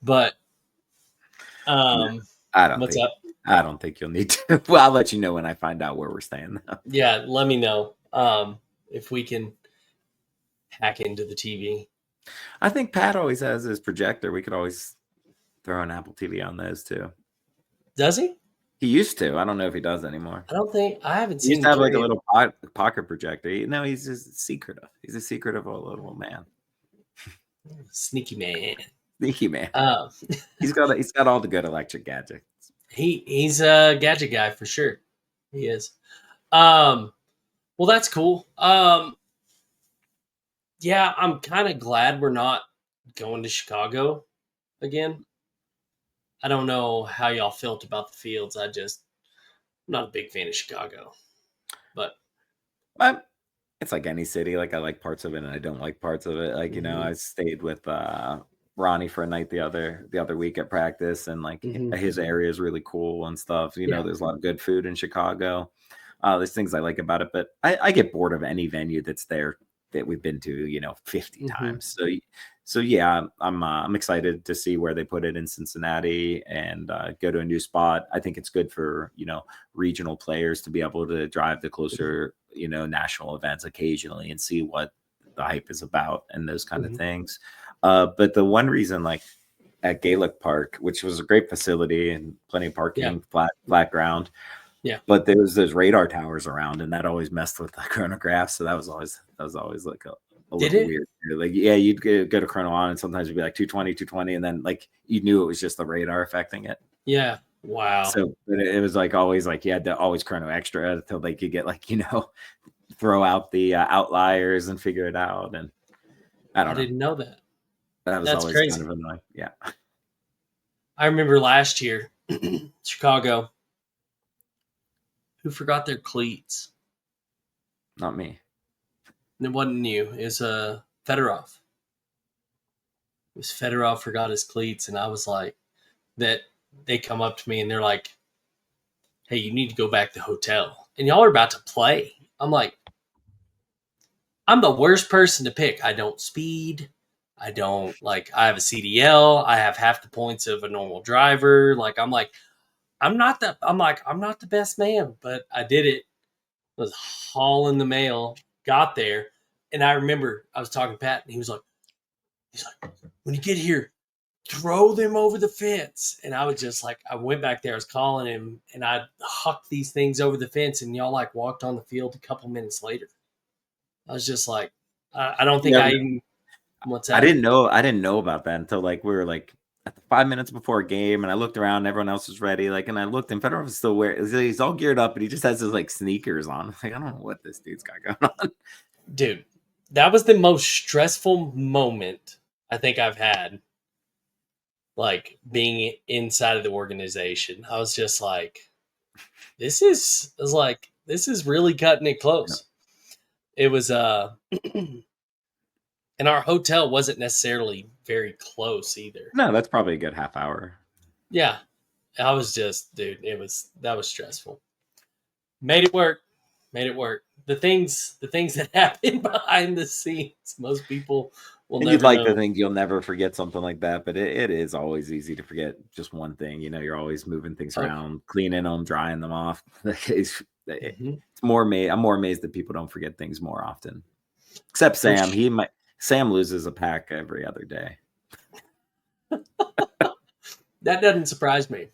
But No, um I don't what's think up? I don't think you'll need to. Well, I'll let you know when I find out where we're staying. Yeah, let me know if we can hack into the TV. I think Pat always has his projector. We could always throw an Apple TV on those too. Does he? He used to. I don't know if he does anymore. I haven't He seen used to him have like a carry it. little pocket projector. No, he's just secretive. He's a secretive little man. Sneaky man. Sneaky man. Um, He's got all the good electric gadgets. he's a gadget guy for sure. He is. Um, well, that's cool. Yeah, I'm kind of glad we're not going to Chicago again. I don't know how y'all felt about the fields. I'm not a big fan of Chicago, but But it's like any city. Like I like parts of it and I don't like parts of it. Like, mhm, I stayed with Ronnie for a night the other week at practice, and like mhm, his area is really cool and stuff. yeah, There's a lot of good food in Chicago. There's things I like about it, but I get bored of any venue that's there that we've been to, 50 mhm, times. So yeah, I'm excited to see where they put it in Cincinnati and go to a new spot. I think it's good for regional players to be able to drive to closer national events occasionally and see what the hype is about and those kind of mhm, things. But the one reason, like at Gaelic Park, which was a great facility and plenty of yeah, parking, flat ground, yeah. but there was those radar towers around, and that always messed with the chronograph. So that was always like a Did little it? weird. Like, yeah, you'd go to chrono on, and sometimes it'd be like 220, and then like you knew it was just the radar affecting it. Yeah. Wow. So but it was like always like you had to always chrono extra until they could get like throw out the outliers and figure it out. And I I don't know. didn't know that. That was That's always kind crazy. of annoying. Yeah, I remember last year, Chicago, who forgot their cleats? not me. And it wasn't you. It was Fedorov. It was Fedorov forgot his cleats, and I was like, that they come up to me and they're like, "Hey, you need to go back to the hotel." And y'all are about to play. I'm like, I'm the worst person to pick. I don't speed. I don't like. I have a CDL. I have half the points of a normal driver. I'm not the best man, but I did it. Was hauling the mail, got there, and I remember I was talking to Pat, and he's like, when you get here, throw them over the fence. And I was just like, I went back there, I was calling him, and I hucked these things over the fence, and y'all like walked on the field a couple minutes later. I was just like, I don't think Yeah, I even what's I that? didn't know. I didn't know about that until like we were like at the 5 minutes before a game, and I looked around. And everyone else was ready. Like, and I looked, and Fedorov was still wearing. He's all geared up, but he just has his like sneakers on. Like, I don't know what this dude's got going on. Dude, that was the most stressful moment I think I've had, like being inside of the organization. I was just like, this is really cutting it Yeah. close. It was and our hotel wasn't necessarily very close either. No, that's probably a good half hour. Yeah, I was just, dude, that was stressful. Made it work. Made it work. The things that happen behind the scenes, most people will And you'd never like to know. think you'll never forget something like that, but it is always easy to forget just one thing. You're always moving things Oh, around, cleaning them, drying them off. mhm. It's more I'm more amazed that people don't forget things more often. Except For Sam. Sam loses a pack every other day. that doesn't surprise me.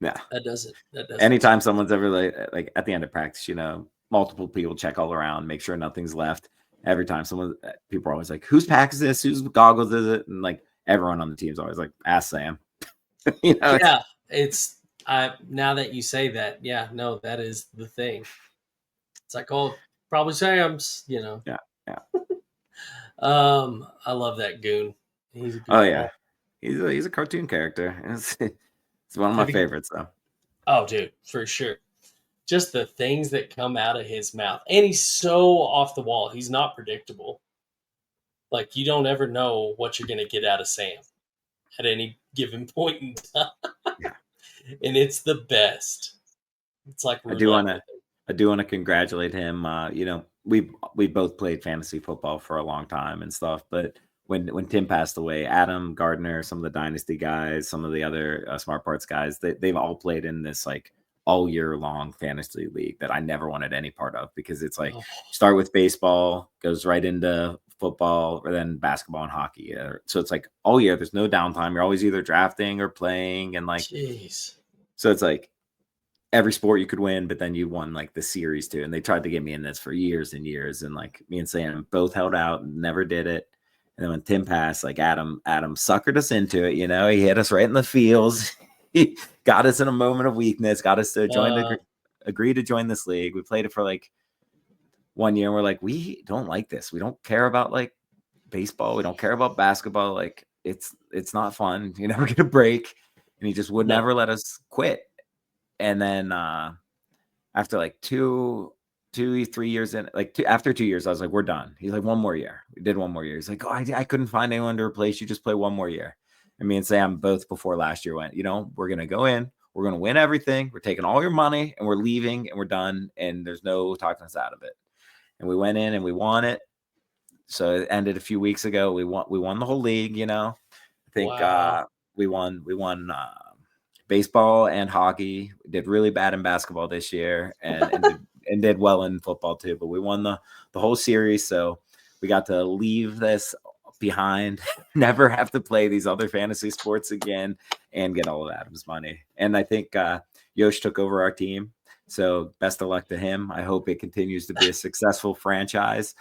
Yeah. That doesn't. That doesn't. Anytime someone's ever like at the end of practice, multiple people check all around, make sure nothing's left. Every time people are always like, "Whose pack is this? Whose goggles is it?" And like everyone on the team's always like, "Ask Sam." It's Yeah, it's. I now that you say that, yeah, no, that is the thing. It's like, oh, probably Sam's. yeah, yeah. I love that goon. He's a Oh yeah, goofball. he's a cartoon character. It's one of my Have you? favorites though. Oh, dude, for sure. Just the things that come out of his mouth, and he's so off the wall. He's not predictable. Like you don't ever know what you're gonna get out of Sam at any given point in time, Yeah, and it's the best. It's like I do roulette want with to I do want to congratulate him. We both played fantasy football for a long time and stuff, but when Tim passed away, Adam Gardner, some of the Dynasty guys, some of the other Smart Parts guys, they've all played in this like all year long fantasy league that I never wanted any part of because it's like him. start with baseball, goes right into football, or then basketball and hockey. So it's like all year, there's no downtime. You're always either drafting or playing, and like Jeez. so it's like every sport you could win, but then you won like the series too. And they tried to get me in this for years and years. And like me and Sam both held out, never did it. And then when Tim passed, like Adam suckered us into it. He hit us right in the feels. He got us in a moment of weakness, got us to agree to join this league. We played it for like 1 year. And we're like, we don't like this. We don't care about like baseball. We don't care about basketball. Like it's not fun. You never get a break. And he just would never let us quit. And then after like 3 years in, after 2 years, I was like, we're done. He's like, one more year. We did one more year. He's like, oh, I couldn't find anyone to replace you. Just play one more year. And me and Sam both before last year went, we're going to go in. We're going to win everything. We're taking all your money and we're leaving and we're done. And there's no talking us out of it. And we went in and we won it. So it ended a few weeks ago. We won the whole league, I think we won baseball and hockey. We did really bad in basketball this year and did well in football too. But we won the whole series. So we got to leave this behind, never have to play these other fantasy sports again and get all of Adam's money. And I think Yosh took over our team. So best of luck to him. I hope it continues to be a successful franchise.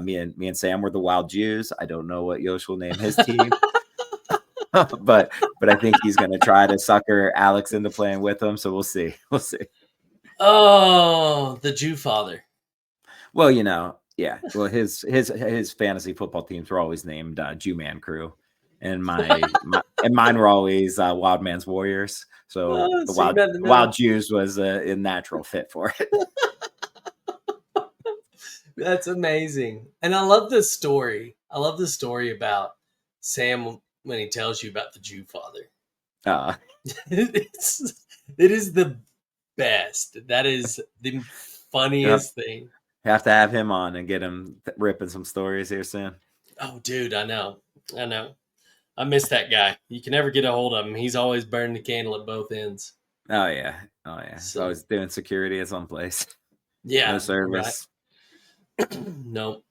Me and Sam were the Wild Jews. I don't know what Yosh will name his team. but I think he's going to try to sucker Alex into playing with him. So we'll see. Oh, the Jew father. Well, yeah. Well, his fantasy football teams were always named Jew Man Crew, and mine were always Wild Man's Warriors. So the Wild Jews was a natural fit for it. That's amazing, and I love this story. I love the story about Sam when he tells you about the Jew father. It is the best. That is the funniest thing. Have to have him on and get him ripping some stories here soon. Oh, dude, I know. I miss that guy. You can never get a hold of him. He's always burning the candle at both ends. Oh yeah. So I was doing security at some place. Yeah. No service. Right. No.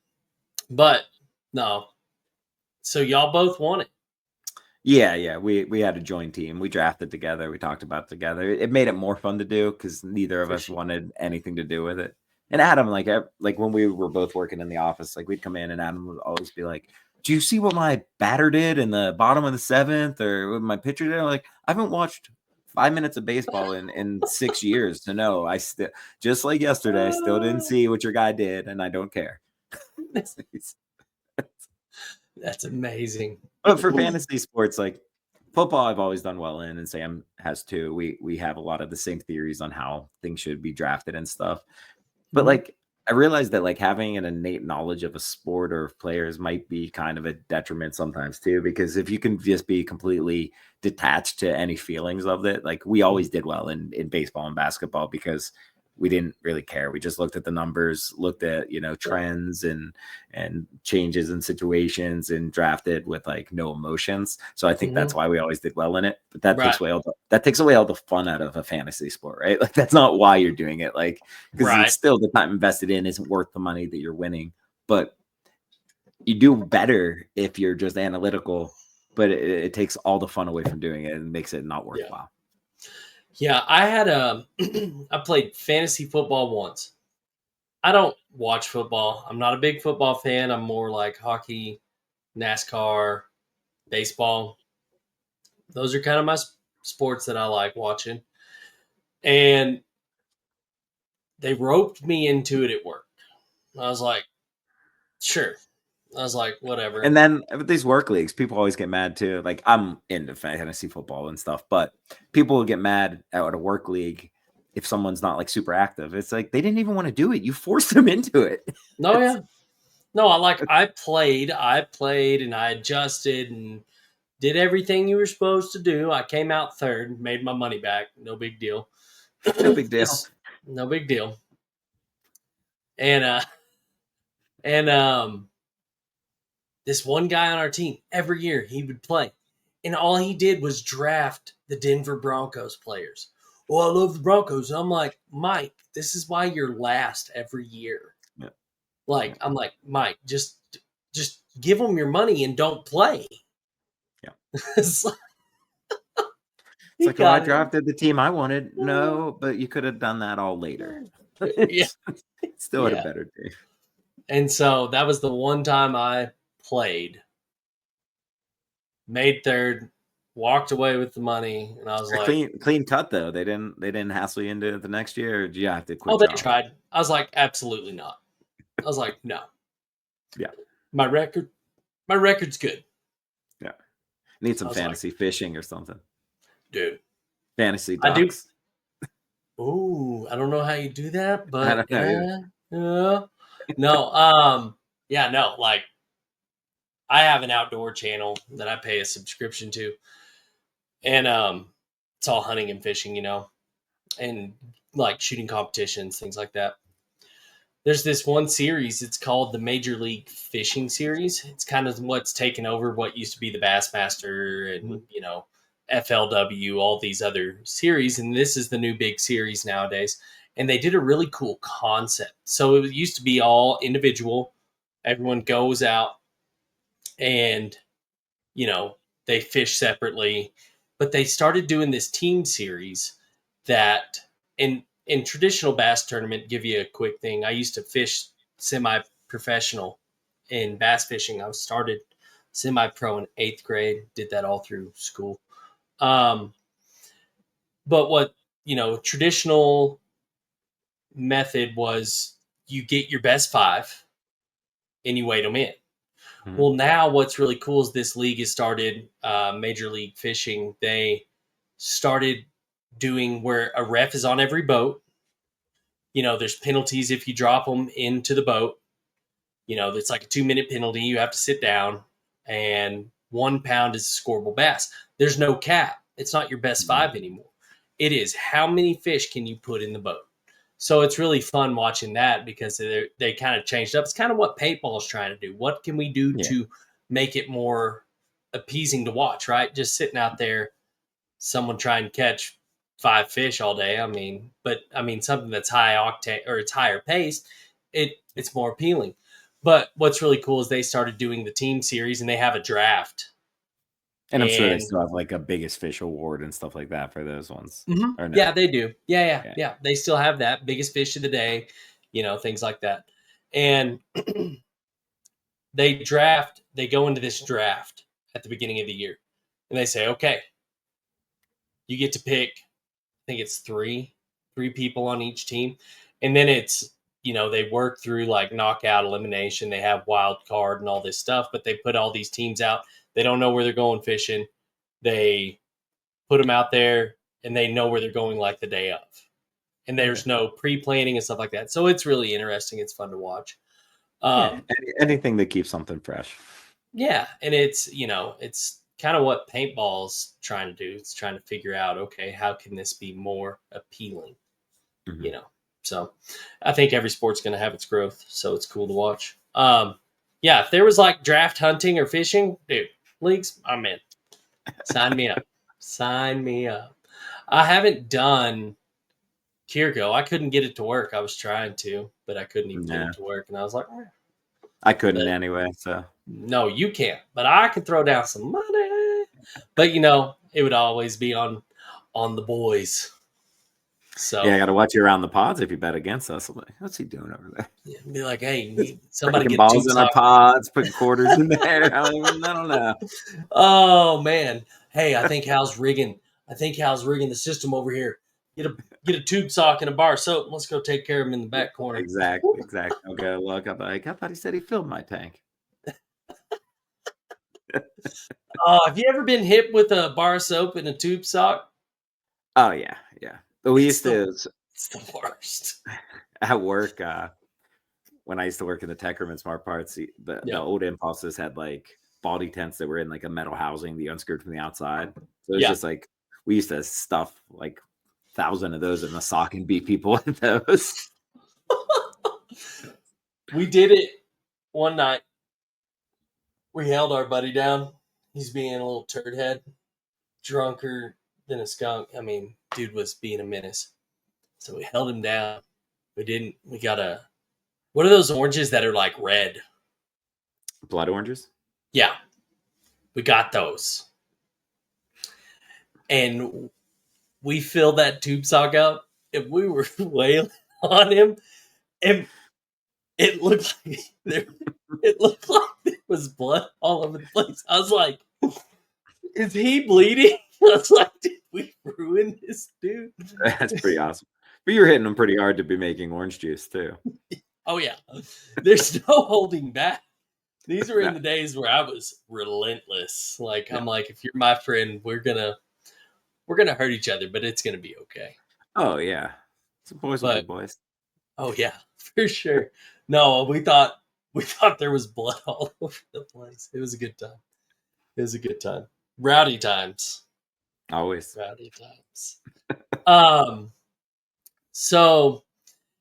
But no. So y'all both won it. Yeah. We had a joint team. We drafted together. We talked about it together. It made it more fun to do because neither of us wanted anything to do with it. And Adam, like when we were both working in the office, like we'd come in and Adam would always be like, do you see what my batter did in the bottom of the seventh or what my pitcher did? I'm like, I haven't watched 5 minutes of baseball in 6 years to know. I still, just like yesterday, I still didn't see what your guy did and I don't care. That's amazing. But for fantasy sports, like football, I've always done well in, and Sam has too. We have a lot of the same theories on how things should be drafted and stuff. But like I realized that like having an innate knowledge of a sport or of players might be kind of a detriment sometimes too, because if you can just be completely detached to any feelings of it, like we always did well in baseball and basketball because we didn't really care. We just looked at the numbers, looked at, trends and changes in situations and drafted with like no emotions. So I think that's why we always did well in it. But that takes away all the fun out of a fantasy sport, right? Like that's not why you're doing it. Like, because it's still the time invested in isn't worth the money that you're winning. But you do better if you're just analytical, but it takes all the fun away from doing it and makes it not worthwhile. Yeah, I played fantasy football once. I don't watch football. I'm not a big football fan. I'm more like hockey, NASCAR, baseball. Those are kind of my sports that I like watching. And they roped me into it at work. I was like, sure. I was like, whatever. And then with these work leagues, people always get mad too. Like I'm into fantasy football and stuff, but people will get mad at a work league if someone's not like super active. It's like they didn't even want to do it. You forced them into it. No, I played and I adjusted and did everything you were supposed to do. I came out third, made my money back. No big deal. No big deal. No big deal. And this one guy on our team, every year he would play. And all he did was draft the Denver Broncos players. Well, I love the Broncos. And I'm like, Mike, this is why you're last every year. Yeah. Like, I'm like, Mike, just give them your money and don't play. Yeah. It's like, oh, I drafted the team I wanted. No, but you could have done that all later. Yeah. Still had a better team. And so that was the one time I played. Made third, walked away with the money, and I was like, clean cut though. They didn't hassle you into the next year. Or did you have to quit? "Oh, they tried." I was like, "Absolutely not." I was like, "No." Yeah. My record's good. Yeah. Need some fantasy fishing or something. Dude. Fantasy ducks. Ooh, I don't know how you do that, but I don't know. no, yeah, no, like I have an outdoor channel that I pay a subscription to. And it's all hunting and fishing, and like shooting competitions, things like that. There's this one series, it's called the Major League Fishing Series. It's kind of what's taken over what used to be the Bassmaster and, FLW, all these other series. And this is the new big series nowadays. And they did a really cool concept. So it used to be all individual. Everyone goes out and, they fish separately. But they started doing this team series that in traditional bass tournament, give you a quick thing. I used to fish semi-professional in bass fishing. I started semi-pro in 8th grade, did that all through school. But what, traditional method was you get your best 5 and you weight them in. Mm-hmm. Well, now what's really cool is this league has started, Major League Fishing. They started doing where a ref is on every boat. There's penalties if you drop them into the boat. It's like a 2-minute penalty. You have to sit down, and 1 pound is a scoreable bass. There's no cap. It's not your best 5 anymore. It is how many fish can you put in the boat. So it's really fun watching that because they kind of changed up. It's kind of what paintball is trying to do. What can we do to make it more appeasing to watch, right? Just sitting out there, someone trying to catch 5 fish all day. Something that's high octane or it's higher paced, it's more appealing. But what's really cool is they started doing the team series and they have a draft. And I'm sure they still have like a biggest fish award and stuff like that for those ones. Mm-hmm. Or no? Yeah, they do. Yeah. They still have that biggest fish of the day, things like that. And they go into this draft at the beginning of the year and they say, okay, you get to pick, I think it's three people on each team. And then it's, they work through like knockout elimination. They have wild card and all this stuff, but they put all these teams out. They don't know where they're going fishing. They put them out there and they know where they're going like the day of. And there's no pre-planning and stuff like that. So it's really interesting. It's fun to watch. Anything that keeps something fresh. Yeah. And it's, it's kind of what paintball's trying to do. It's trying to figure out, okay, how can this be more appealing? Mm-hmm. So I think every sport's going to have its growth. So it's cool to watch. If there was like draft hunting or fishing, dude, leagues, I'm in. Sign me up. Sign me up. I haven't done Kirko. I couldn't get it to work. I was trying to, but I couldn't even get it to work. And I was like, I couldn't anyway. So no, you can't. But I could throw down some money. But it would always be on the boys. So I got to watch you around the pods if you bet against us. I'm like, what's he doing over there? Yeah, be like, hey, somebody get balls in our pods, putting quarters in there. I don't know. Oh man, hey, I think Hal's rigging the system over here. Get a tube sock and a bar of soap. Let's go take care of him in the back corner. Exactly. Okay, look, I thought he said he filled my tank. Have you ever been hit with a bar of soap and a tube sock? Oh yeah. But we used to. It's the worst. At work, when I used to work in the tech room in Smart Parts, the old impulses had like baldy tents that were in like a metal housing, the unscrewed from the outside. So it's just like we used to stuff like 1,000 of those in the sock and beat people with those. We did it one night. We held our buddy down. He's being a little turd head, drunker than a skunk. I mean, dude was being a menace. So we held him down. We got what are those oranges that are like red? Blood oranges? Yeah. We got those. And we filled that tube sock up and we were wailing on him, and it looked like there was blood all over the place. I was like, "Is he bleeding?" I was like, "Did we ruin this dude?" That's pretty awesome. But you're hitting them pretty hard to be making orange juice too. Oh yeah, there's no holding back. These were in No. the days where I was relentless. Like Yeah. I'm like, if you're my friend, we're gonna hurt each other, but it's gonna be okay. Oh yeah, some boys will be But boys. oh yeah, for sure. No, we thought there was blood all over the place. It was a good time. It was a good time. Rowdy times. Always. Rowdy times. Um. So,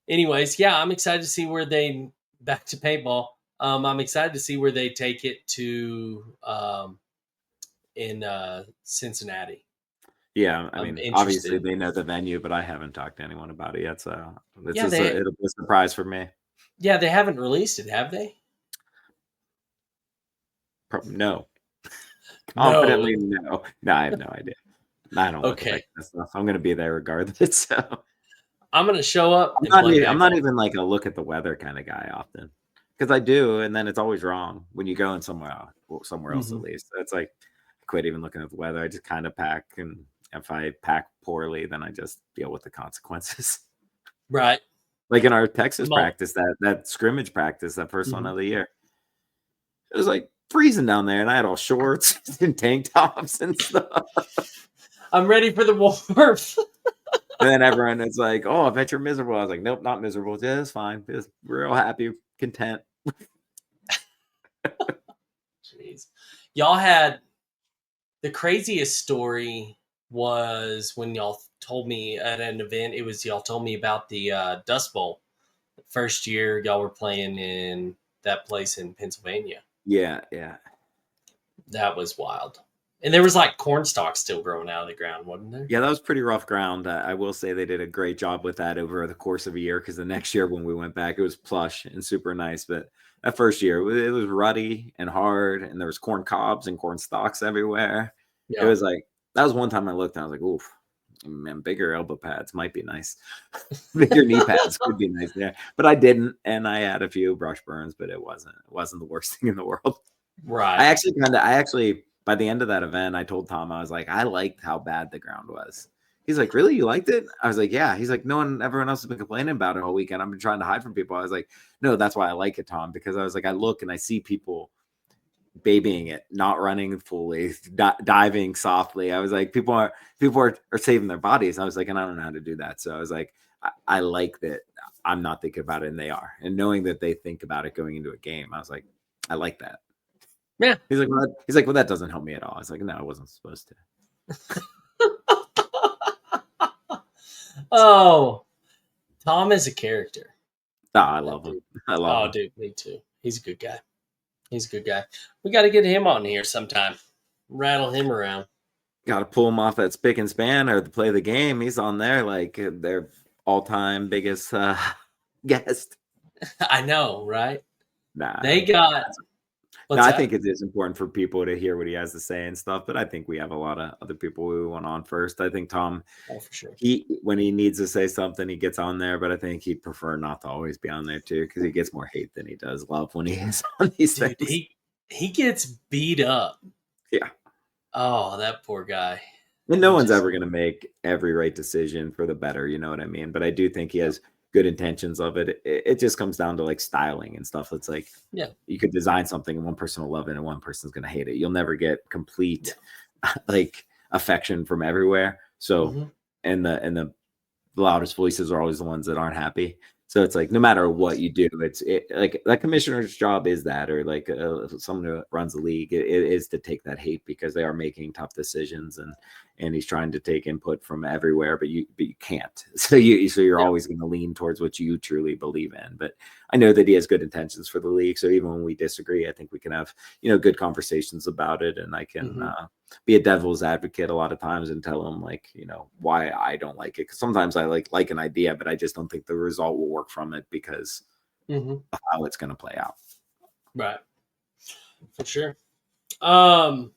anyways, yeah, I'm excited to see where they back to paintball. I'm excited to see where they take it to in Cincinnati. Yeah, I I'm mean, obviously interested. they know the venue, but I haven't talked to anyone about it yet, so Yeah, they it'll be a surprise for me. yeah they haven't released it, have they? No, No. confidently no. No, I have no idea. I don't look at that Okay. kind of stuff. I'm gonna be there regardless. So I'm gonna show up and play I'm not paintball. even like a look at the weather kind of guy often because I do, and then it's always wrong when you go in somewhere else at Hmm. least. So it's like I quit even looking at the weather. I just kind of pack, and if I pack poorly, then I just deal with the consequences. Right. Like in our Texas I'm all, practice, that scrimmage practice, that first one mhm. of the year, it was like freezing down there, and I had all shorts and tank tops and stuff. I'm ready for the warmth. And then everyone is like, "Oh, I bet you're miserable." I was like, "Nope, not miserable. Yeah, it's fine. Just real happy, content." Jeez. Y'all had the craziest story was when y'all told me at an event. It was y'all told me about the Dust Bowl. The first year y'all were playing in that place in Pennsylvania. Yeah, yeah. That was wild. And there was like corn stalks still growing out of the ground, wasn't there? Yeah, that was pretty rough ground. I will say they did a great job with that over the course of a year because the next year when we went back, it was plush and super nice. But that first year, it was ruddy and hard, and there was corn cobs and corn stalks everywhere. It Yeah. was like that was one time I looked and I was like, "Oof, man, bigger elbow pads might be nice. Bigger knee pads could be nice there." But I didn't, and I had a few brush burns, but it wasn't the worst thing in the world. Right. I actually by the end of that event, I told Tom, I was like, I liked how bad the ground was. He's like, really? You liked it? I was like, yeah. He's like, everyone else has been complaining about it all weekend. I've been trying to hide from people. I was like, no, that's why I like it, Tom, because I was like, I look and I see people babying it, not running fully, diving softly. I was like, people are saving their bodies. I was like, and I don't know how to do that. So I was like, I like that I'm not thinking about it and they are. And knowing that they think about it going into a game, I was like, I like that. Yeah. Well, that doesn't help me at all. I was like, no, I wasn't supposed to. Oh, Tom is a character. Oh, I That love him. dude. I love Oh, him. dude, me too. He's a good guy. He's a good guy. We got to get him on here sometime. Rattle him around. Got to pull him off that spick and span or to play the game. He's on there like their all-time biggest guest. I know, right? They Nah, got no, what's I that? think it is important for people to hear what he has to say and stuff. But I think we have a lot of other people we want on first. I think Tom, Oh, for sure. he when he needs to say something, he gets on there. But I think he'd prefer not to always be on there too, because he gets more hate than he does love when he is on these Dude, things. he gets beat up. Yeah. Oh, that poor guy. And no He one's just ever going to make every right decision for the better, you know what I mean? But I do think he has good intentions of it. It just comes down to like styling and stuff. It's like yeah. you could design something and one person will love it and one person's going to hate it. You'll never get complete Yeah. like affection from everywhere. So, Hmm. and the loudest voices are always the ones that aren't happy. So it's like no matter what you do, like that commissioner's job is that, or like someone who runs the league, it is to take that hate because they are making tough decisions, and he's trying to take input from everywhere, but you can't. So you're Yeah. always going to lean towards what you truly believe in. But I know that he has good intentions for the league. So even when we disagree, I think we can have good conversations about it, and I can Hmm. be a devil's advocate a lot of times and tell them like why I don't like it, because sometimes I like an idea but I just don't think the result will work from it because Hmm. of how it's going to play out. Right. For sure. Um.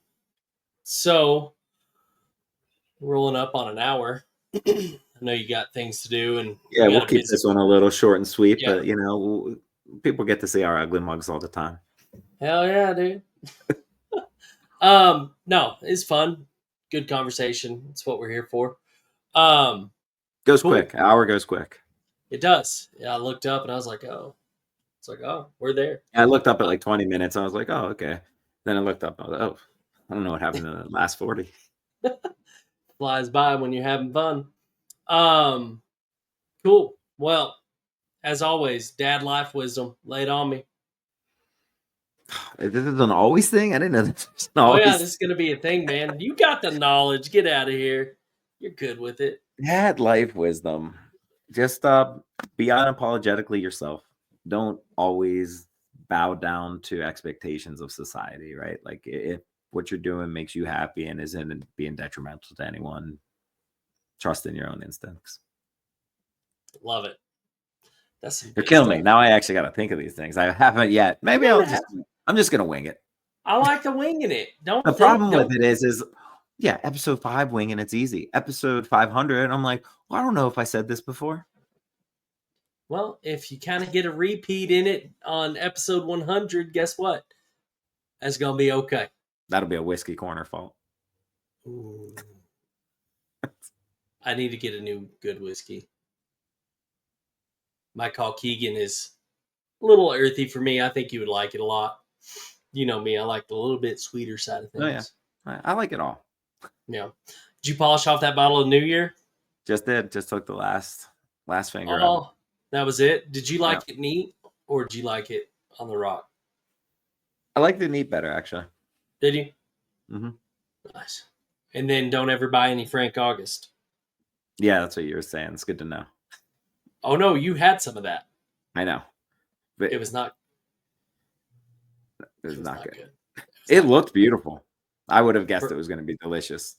So rolling up on an hour. I know you got things to do, and Yeah, you we'll got a keep busy. this one a little short and sweet, Yeah, but people get to see our ugly mugs all the time. hell yeah, dude. No, it's fun. Good conversation. That's what we're here for. Um, Goes cool. quick. Hour goes quick. It does. Yeah, I looked up and I was like, oh, it's like, oh, we're there. I looked up at like 20 minutes. I was like, oh, okay. Then I looked up. I was like, oh, I don't know what happened in the last 40. Flies by when you're having fun. Um, cool. Well, as always, dad life wisdom. Lay it on me. This is an always thing. I didn't know this was an Oh yeah, always. this is gonna be a thing, man. You got the knowledge. Get out of here. You're good with it. Dad life wisdom. Just be unapologetically yourself. Don't always bow down to expectations of society, right? Like if what you're doing makes you happy and isn't being detrimental to anyone, trust in your own instincts. Love it. That's some You're good killing me. stuff. Now I actually got to think of these things. I haven't yet. Maybe I'm just gonna wing it. I like the winging it. Don't The think. problem Don't. with it is yeah, episode 5 winging it's easy. Episode 500, I'm like, well, I don't know if I said this before. Well, if you kind of get a repeat in it on episode 100, guess what? That's gonna be okay. That'll be a whiskey corner fault. Ooh. I need to get a new good whiskey. My call Keegan is a little earthy for me. I think you would like it a lot. You know me, I like the little bit sweeter side of Oh yeah, things. I like it all. Yeah. Did you polish off that bottle of New Year? Just took the last finger of it. Oh, that was it. Did you like Yeah. it neat or did you like it on the rock? I like the neat better actually. Did you? Mm-hmm. Nice. And then don't ever buy any Frank August. Yeah, that's what you were saying. It's good to know. Oh no, you had some of that. I know, but It was not. it was not good. It It looked beautiful. I would have guessed it was going to be delicious.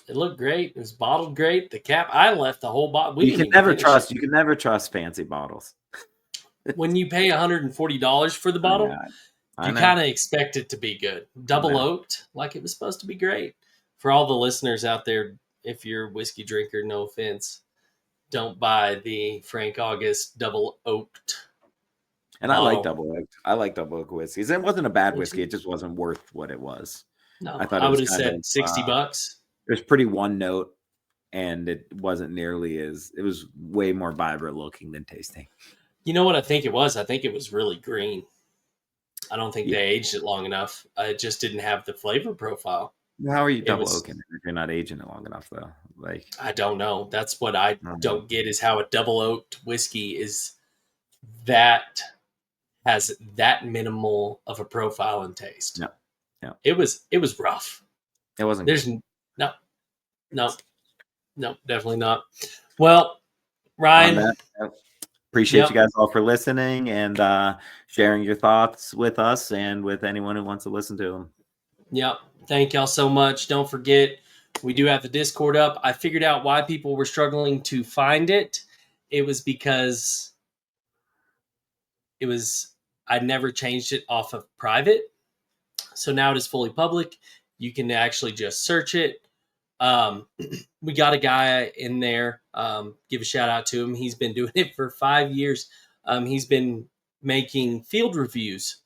It looked great. It was bottled great. The cap, I left the whole bottle. You can never trust fancy bottles. When you pay $140 for the bottle, you kind of expect it to be good. Double oaked, like it was supposed to be great. For all the listeners out there, if you're a whiskey drinker, no offense, don't buy the Frank August double oaked. And I like double oaked. I like double oaked whiskeys. It wasn't a bad whiskey. It just wasn't worth what it was. No, I thought I would have said $60. It was pretty one note, and it wasn't nearly as. It was way more vibrant looking than tasting. You know what I think it was? I think it was really green. I don't think they aged it long enough. It just didn't have the flavor profile. How are you double oaking it if you're not aging it long enough, though? Like I don't know. That's what I don't get is how a double oaked whiskey is that has that minimal of a profile and taste. No. It was rough. It wasn't. There's no, definitely not. Well, Ryan, appreciate you guys all for listening and sharing your thoughts with us and with anyone who wants to listen to them. Yep. Thank y'all so much. Don't forget, we do have the Discord up. I figured out why people were struggling to find it. It was because I never changed it off of private. So now it is fully public. You can actually just search it. We got a guy in there. Give a shout out to him. He's been doing it for 5 years. He's been making field reviews.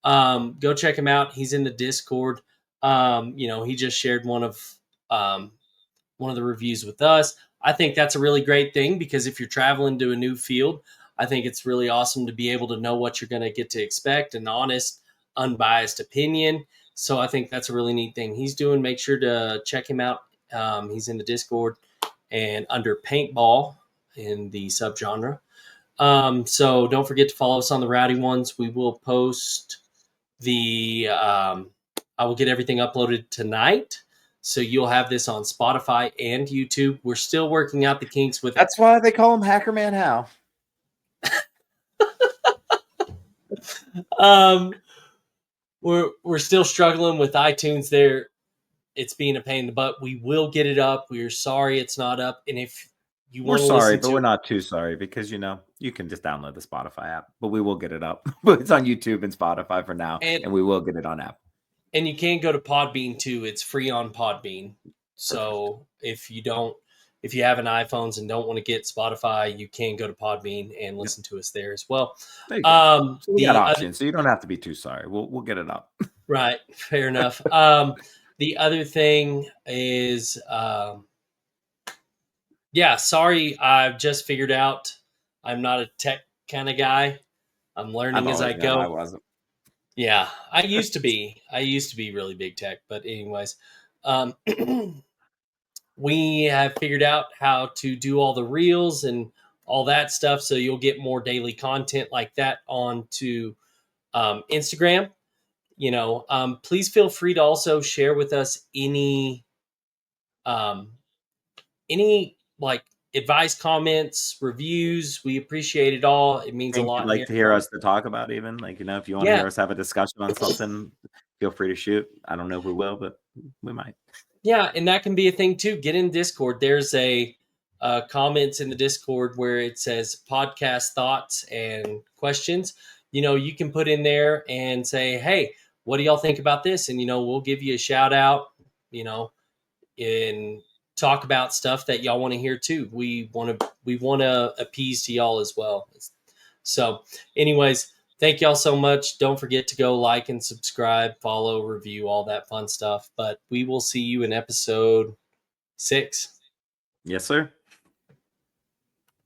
Go check him out. He's in the Discord. He just shared one of the reviews with us. I think that's a really great thing because if you're traveling to a new field, I think it's really awesome to be able to know what you're going to get to expect, an honest, unbiased opinion. So I think that's a really neat thing he's doing. Make sure to check him out. He's in the Discord and under paintball in the subgenre. So don't forget to follow us on the Rowdy Ones. We will post I will get everything uploaded tonight. So you'll have this on Spotify and YouTube. We're still working out the kinks with That's why they call him Hacker Man Hal. We're still struggling with iTunes there. It's being a pain in the butt. We will get it up. We're sorry it's not up. And if you want to sorry, but we're not too sorry because you can just download the Spotify app, but we will get it up. But it's on YouTube and Spotify for now, and we will get it on Apple. And you can go to Podbean too. It's free on Podbean. So if you don't, if you have an iPhones and don't want to get Spotify, you can go to Podbean and Yep. listen to us there as well. There you go. So we got options, so you don't have to be too sorry. We'll get it up. Right, fair enough. The other thing is, yeah, sorry, I've just figured out I'm not a tech kind of guy. I'm I've learning as I always known I go. wasn't. Yeah, I used to be. I used to be really big tech, but anyways, um, we have figured out how to do all the reels and all that stuff, so you'll get more daily content like that onto Instagram. Please feel free to also share with us um, any like advice, comments, reviews. We appreciate it all. It means a Things you'd lot like here. to hear us to talk about, even like if you want to Yeah, hear us have a discussion on something, feel free to shoot. I don't know if we will, but we might. yeah, and that can be a thing too. Get in Discord. There's a comments in the Discord where it says podcast thoughts and questions. You can put in there and say, "Hey, what do y'all think about this?" And we'll give you a shout out. You know, and talk about stuff that y'all want to hear too. We want to appease to y'all as well. So, anyways, thank y'all so much. Don't forget to go like and subscribe, follow, review, all that fun stuff. But we will see you in episode 6. Yes, sir.